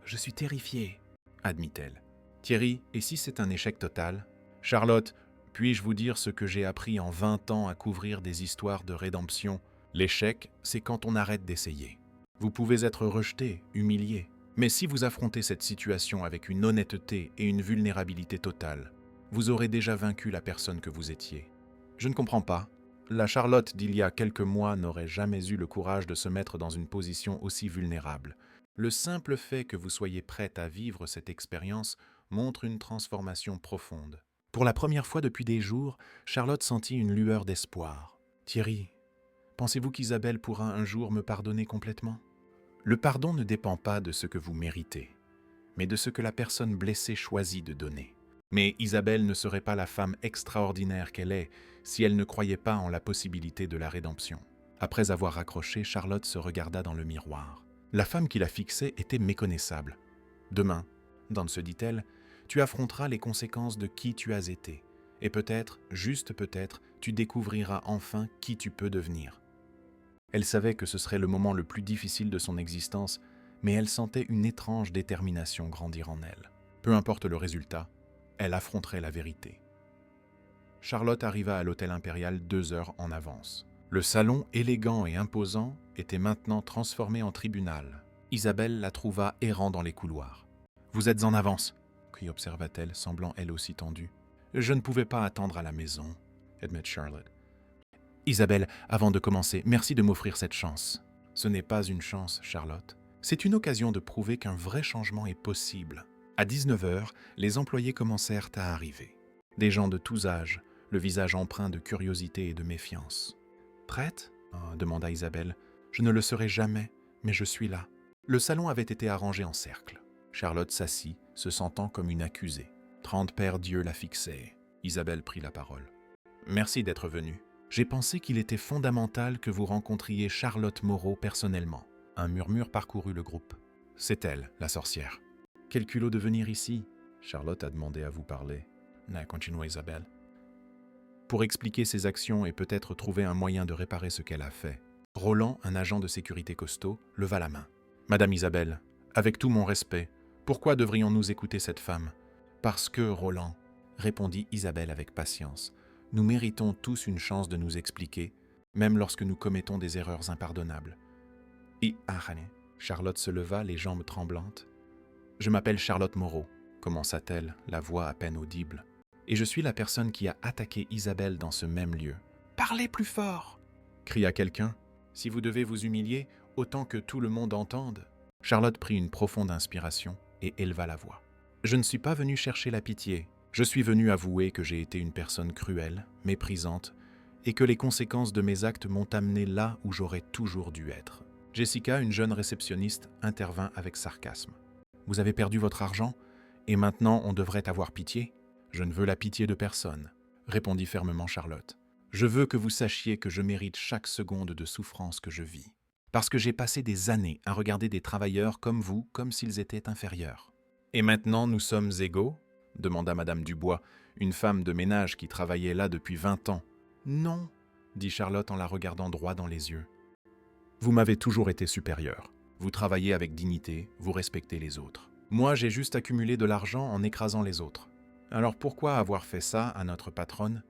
Je suis terrifiée, admit-elle. Thierry, et si c'est un échec total ? Charlotte, puis-je vous dire ce que j'ai appris en 20 ans à couvrir des histoires de rédemption ? L'échec, c'est quand on arrête d'essayer. Vous pouvez être rejeté, humilié. Mais si vous affrontez cette situation avec une honnêteté et une vulnérabilité totale, vous aurez déjà vaincu la personne que vous étiez. Je ne comprends pas. La Charlotte d'il y a quelques mois n'aurait jamais eu le courage de se mettre dans une position aussi vulnérable. Le simple fait que vous soyez prête à vivre cette expérience montre une transformation profonde. Pour la première fois depuis des jours, Charlotte sentit une lueur d'espoir. « Thierry, pensez-vous qu'Isabelle pourra un jour me pardonner complètement ? » Le pardon ne dépend pas de ce que vous méritez, mais de ce que la personne blessée choisit de donner. Mais Isabelle ne serait pas la femme extraordinaire qu'elle est si elle ne croyait pas en la possibilité de la rédemption. Après avoir raccroché, Charlotte se regarda dans le miroir. La femme qui la fixait était méconnaissable. « Demain, Dan se dit-elle, tu affronteras les conséquences de qui tu as été. Et peut-être, juste peut-être, tu découvriras enfin qui tu peux devenir. » Elle savait que ce serait le moment le plus difficile de son existence, mais elle sentait une étrange détermination grandir en elle. Peu importe le résultat, elle affronterait la vérité. Charlotte arriva à l'hôtel impérial 2 heures en avance. Le salon, élégant et imposant, était maintenant transformé en tribunal. Isabelle la trouva errant dans les couloirs. « Vous êtes en avance !» lui observa-t-elle, semblant elle aussi tendue. Je ne pouvais pas attendre à la maison, admet Charlotte. Isabelle, avant de commencer, merci de m'offrir cette chance. Ce n'est pas une chance, Charlotte. C'est une occasion de prouver qu'un vrai changement est possible. À 19h, les employés commencèrent à arriver. Des gens de tous âges, le visage empreint de curiosité et de méfiance. « Prête ?» demanda Isabelle. « Je ne le serai jamais, mais je suis là. » Le salon avait été arrangé en cercle. Charlotte s'assit, se sentant comme une accusée. 30 paires d'yeux la fixaient. Isabelle prit la parole. « Merci d'être venue. J'ai pensé qu'il était fondamental que vous rencontriez Charlotte Moreau personnellement. » Un murmure parcourut le groupe. « C'est elle, la sorcière. »« Quel culot de venir ici ?» Charlotte a demandé à vous parler. Continua Isabelle. « Pour expliquer ses actions et peut-être trouver un moyen de réparer ce qu'elle a fait. » Roland, un agent de sécurité costaud, leva la main. « Madame Isabelle, avec tout mon respect, pourquoi devrions-nous écouter cette femme ? » « Parce que, Roland, répondit Isabelle avec patience, nous méritons tous une chance de nous expliquer, même lorsque nous commettons des erreurs impardonnables. Charlotte se leva, les jambes tremblantes. « Je m'appelle Charlotte Moreau, commença-t-elle, la voix à peine audible, et je suis la personne qui a attaqué Isabelle dans ce même lieu. »« Parlez plus fort !» cria quelqu'un. « Si vous devez vous humilier, autant que tout le monde entende. » Charlotte prit une profonde inspiration et éleva la voix. « Je ne suis pas venue chercher la pitié. Je suis venue avouer que j'ai été une personne cruelle, méprisante, et que les conséquences de mes actes m'ont amené là où j'aurais toujours dû être. » Jessica, une jeune réceptionniste, intervint avec sarcasme. « Vous avez perdu votre argent, et maintenant on devrait avoir pitié ? Je ne veux la pitié de personne, » répondit fermement Charlotte. « Je veux que vous sachiez que je mérite chaque seconde de souffrance que je vis, parce que j'ai passé des années à regarder des travailleurs comme vous, comme s'ils étaient inférieurs. »« Et maintenant nous sommes égaux ?» demanda Madame Dubois, une femme de ménage qui travaillait là depuis 20 ans. « Non, » dit Charlotte en la regardant droit dans les yeux. « Vous m'avez toujours été supérieure. Vous travaillez avec dignité, vous respectez les autres. Moi, j'ai juste accumulé de l'argent en écrasant les autres. Alors pourquoi avoir fait ça à notre patronne ?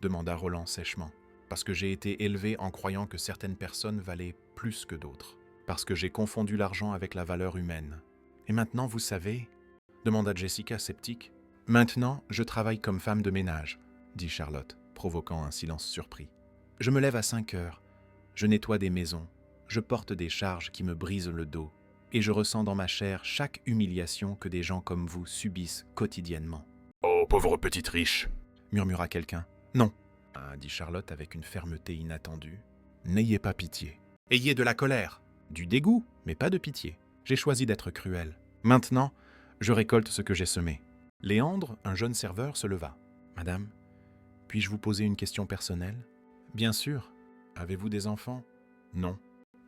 Demanda Roland sèchement. Parce que j'ai été élevé en croyant que certaines personnes valaient plus que d'autres. Parce que j'ai confondu l'argent avec la valeur humaine. Et maintenant, vous savez ? Demanda Jessica sceptique. Maintenant, je travaille comme femme de ménage, dit Charlotte, provoquant un silence surpris. Je me lève à 5 heures. Je nettoie des maisons. Je porte des charges qui me brisent le dos. Et je ressens dans ma chair chaque humiliation que des gens comme vous subissent quotidiennement. « Oh, pauvre petite riche !» murmura quelqu'un. « Non, dit Charlotte avec une fermeté inattendue. N'ayez pas pitié. Ayez de la colère, du dégoût, mais pas de pitié. J'ai choisi d'être cruel. Maintenant, je récolte ce que j'ai semé. » Léandre, un jeune serveur, se leva. « Madame, puis-je vous poser une question personnelle ? » ?»« Bien sûr. Avez-vous des enfants ? » ?»« Non. »«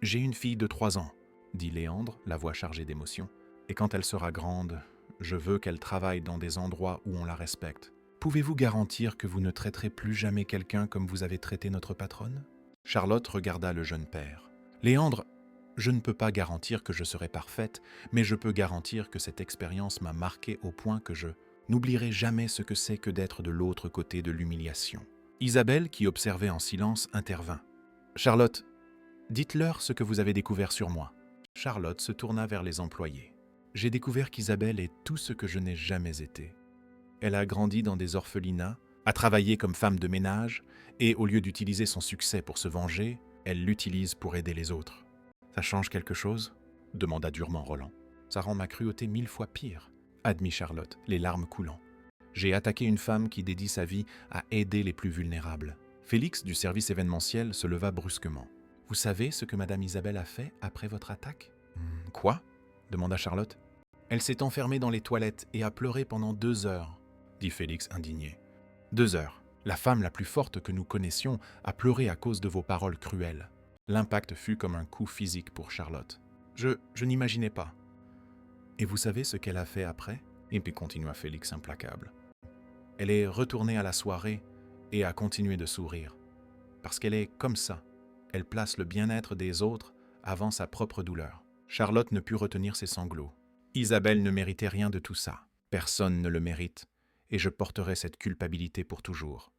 J'ai une fille de 3 ans, dit Léandre, la voix chargée d'émotion. Et quand elle sera grande, je veux qu'elle travaille dans des endroits où on la respecte. Pouvez-vous garantir que vous ne traiterez plus jamais quelqu'un comme vous avez traité notre patronne ? » Charlotte regarda le jeune père. « Léandre, je ne peux pas garantir que je serai parfaite, mais je peux garantir que cette expérience m'a marquée au point que je n'oublierai jamais ce que c'est que d'être de l'autre côté de l'humiliation. » Isabelle, qui observait en silence, intervint. « Charlotte, dites-leur ce que vous avez découvert sur moi. » Charlotte se tourna vers les employés. « J'ai découvert qu'Isabelle est tout ce que je n'ai jamais été. Elle a grandi dans des orphelinats, a travaillé comme femme de ménage, et au lieu d'utiliser son succès pour se venger, elle l'utilise pour aider les autres. »« Ça change quelque chose ?» demanda durement Roland. « Ça rend ma cruauté 1000 fois pire, » admit Charlotte, les larmes coulant. « J'ai attaqué une femme qui dédie sa vie à aider les plus vulnérables. » Félix, du service événementiel, se leva brusquement. « Vous savez ce que Madame Isabelle a fait après votre attaque ? » « Quoi ?» demanda Charlotte. « Elle s'est enfermée dans les toilettes et a pleuré pendant 2 heures, » dit Félix indigné. 2 heures. La femme la plus forte que nous connaissions a pleuré à cause de vos paroles cruelles. L'impact fut comme un coup physique pour Charlotte. Je n'imaginais pas. Et vous savez ce qu'elle a fait après ? Et puis continua Félix implacable. Elle est retournée à la soirée et a continué de sourire. Parce qu'elle est comme ça. Elle place le bien-être des autres avant sa propre douleur. Charlotte ne put retenir ses sanglots. Isabelle ne méritait rien de tout ça. Personne ne le mérite. Et je porterai cette culpabilité pour toujours.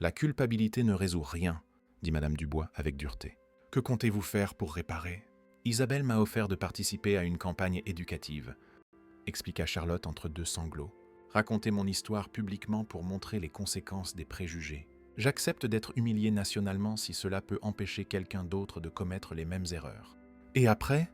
La culpabilité ne résout rien, dit Madame Dubois avec dureté. Que comptez-vous faire pour réparer ? Isabelle m'a offert de participer à une campagne éducative, expliqua Charlotte entre 2 sanglots. raconter mon histoire publiquement pour montrer les conséquences des préjugés. J'accepte d'être humilié nationalement si cela peut empêcher quelqu'un d'autre de commettre les mêmes erreurs. Et après ?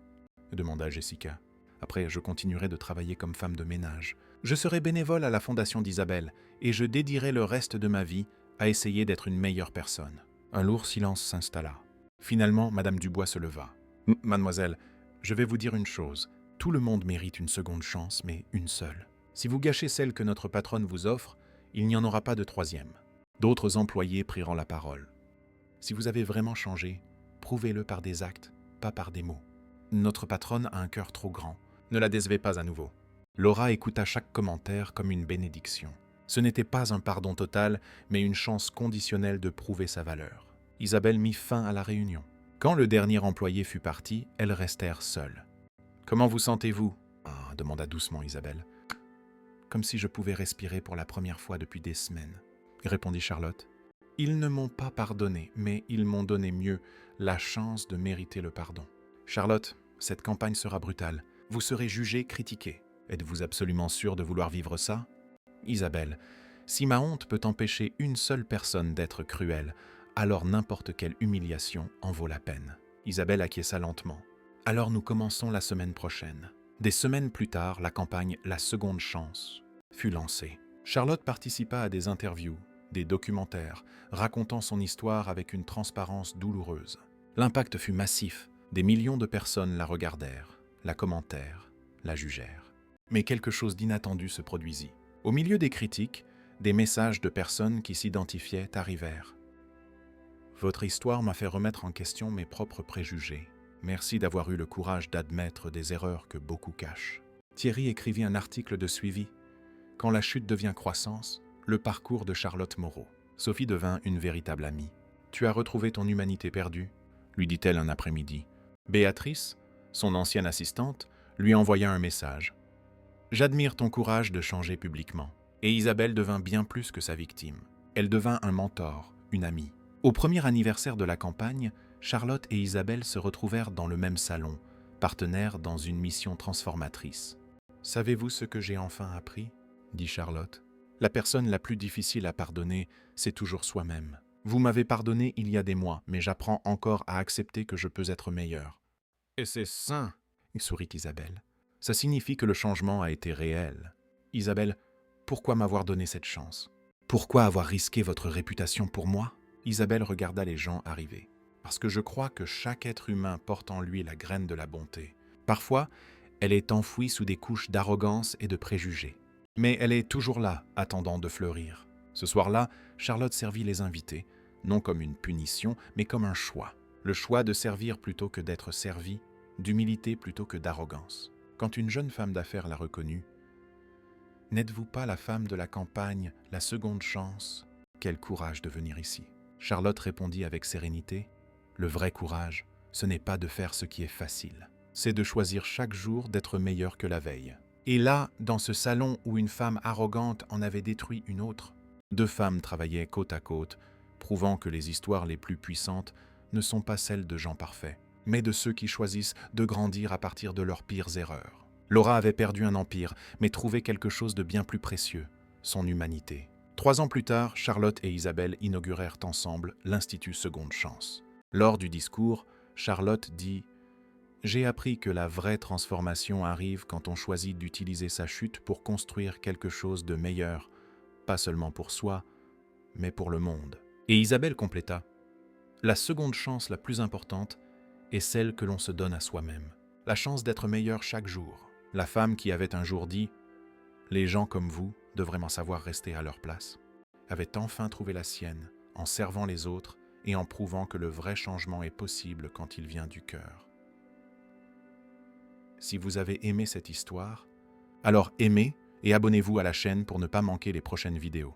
Demanda Jessica. Après, je continuerai de travailler comme femme de ménage. Je serai bénévole à la fondation d'Isabelle et je dédierai le reste de ma vie à essayer d'être une meilleure personne. Un lourd silence s'installa. Finalement, Madame Dubois se leva. « Mademoiselle, je vais vous dire une chose. Tout le monde mérite une seconde chance, mais une seule. Si vous gâchez celle que notre patronne vous offre, il n'y en aura pas de troisième. » D'autres employés prirent la parole. « Si vous avez vraiment changé, prouvez-le par des actes, pas par des mots. Notre patronne a un cœur trop grand. Ne la décevez pas à nouveau. » Laura écouta chaque commentaire comme une bénédiction. Ce n'était pas un pardon total, mais une chance conditionnelle de prouver sa valeur. Isabelle mit fin à la réunion. Quand le dernier employé fut parti, elles restèrent seules. « Comment vous sentez-vous » demanda doucement Isabelle. « Comme si je pouvais respirer pour la première fois depuis des semaines, » répondit Charlotte. « Ils ne m'ont pas pardonné, mais ils m'ont donné mieux, la chance de mériter le pardon. Charlotte, cette campagne sera brutale. Vous serez jugée, critiquée. Êtes-vous absolument sûre de vouloir vivre ça ? Isabelle, si ma honte peut empêcher une seule personne d'être cruelle, alors n'importe quelle humiliation en vaut la peine. » Isabelle acquiesça lentement. « Alors nous commençons la semaine prochaine. » Des semaines plus tard, la campagne « La seconde chance » fut lancée. Charlotte participa à des interviews, des documentaires, racontant son histoire avec une transparence douloureuse. L'impact fut massif. Des millions de personnes la regardèrent, la commentèrent, la jugèrent. Mais quelque chose d'inattendu se produisit. Au milieu des critiques, des messages de personnes qui s'identifiaient arrivèrent. « Votre histoire m'a fait remettre en question mes propres préjugés. Merci d'avoir eu le courage d'admettre des erreurs que beaucoup cachent. » Thierry écrivit un article de suivi. « Quand la chute devient croissance, le parcours de Charlotte Moreau. » Sophie devint une véritable amie. « Tu as retrouvé ton humanité perdue ?» lui dit-elle un après-midi. Béatrice, son ancienne assistante, lui envoya un message. « J'admire ton courage de changer publiquement. » Et Isabelle devint bien plus que sa victime. Elle devint un mentor, une amie. Au premier anniversaire de la campagne, Charlotte et Isabelle se retrouvèrent dans le même salon, partenaires dans une mission transformatrice. « Savez-vous ce que j'ai enfin appris ?» dit Charlotte. « La personne la plus difficile à pardonner, c'est toujours soi-même. Vous m'avez pardonné il y a des mois, mais j'apprends encore à accepter que je peux être meilleure. » « Et c'est sain !» sourit Isabelle. « Ça signifie que le changement a été réel. » « Isabelle, pourquoi m'avoir donné cette chance ? Pourquoi avoir risqué votre réputation pour moi ?» Isabelle regarda les gens arriver. « Parce que je crois que chaque être humain porte en lui la graine de la bonté. Parfois, elle est enfouie sous des couches d'arrogance et de préjugés. Mais elle est toujours là, attendant de fleurir. » Ce soir-là, Charlotte servit les invités, non comme une punition, mais comme un choix. Le choix de servir plutôt que d'être servie, d'humilité plutôt que d'arrogance. Quand une jeune femme d'affaires la reconnut, « N'êtes-vous pas la femme de la campagne, la seconde chance ? Quel courage de venir ici. » Charlotte répondit avec sérénité, « Le vrai courage, ce n'est pas de faire ce qui est facile. C'est de choisir chaque jour d'être meilleur que la veille. » Et là, dans ce salon où une femme arrogante en avait détruit une autre, deux femmes travaillaient côte à côte, prouvant que les histoires les plus puissantes ne sont pas celles de gens parfaits, mais de ceux qui choisissent de grandir à partir de leurs pires erreurs. Laura avait perdu un empire, mais trouvé quelque chose de bien plus précieux, son humanité. 3 ans plus tard, Charlotte et Isabelle inaugurèrent ensemble l'Institut Seconde Chance. Lors du discours, Charlotte dit « J'ai appris que la vraie transformation arrive quand on choisit d'utiliser sa chute pour construire quelque chose de meilleur, pas seulement pour soi, mais pour le monde. » Et Isabelle compléta « La seconde chance la plus importante est celle que l'on se donne à soi-même. La chance d'être meilleur chaque jour. » La femme qui avait un jour dit « Les gens comme vous devraient m'en savoir rester à leur place » avait enfin trouvé la sienne en servant les autres et en prouvant que le vrai changement est possible quand il vient du cœur. Si vous avez aimé cette histoire, alors aimez et abonnez-vous à la chaîne pour ne pas manquer les prochaines vidéos.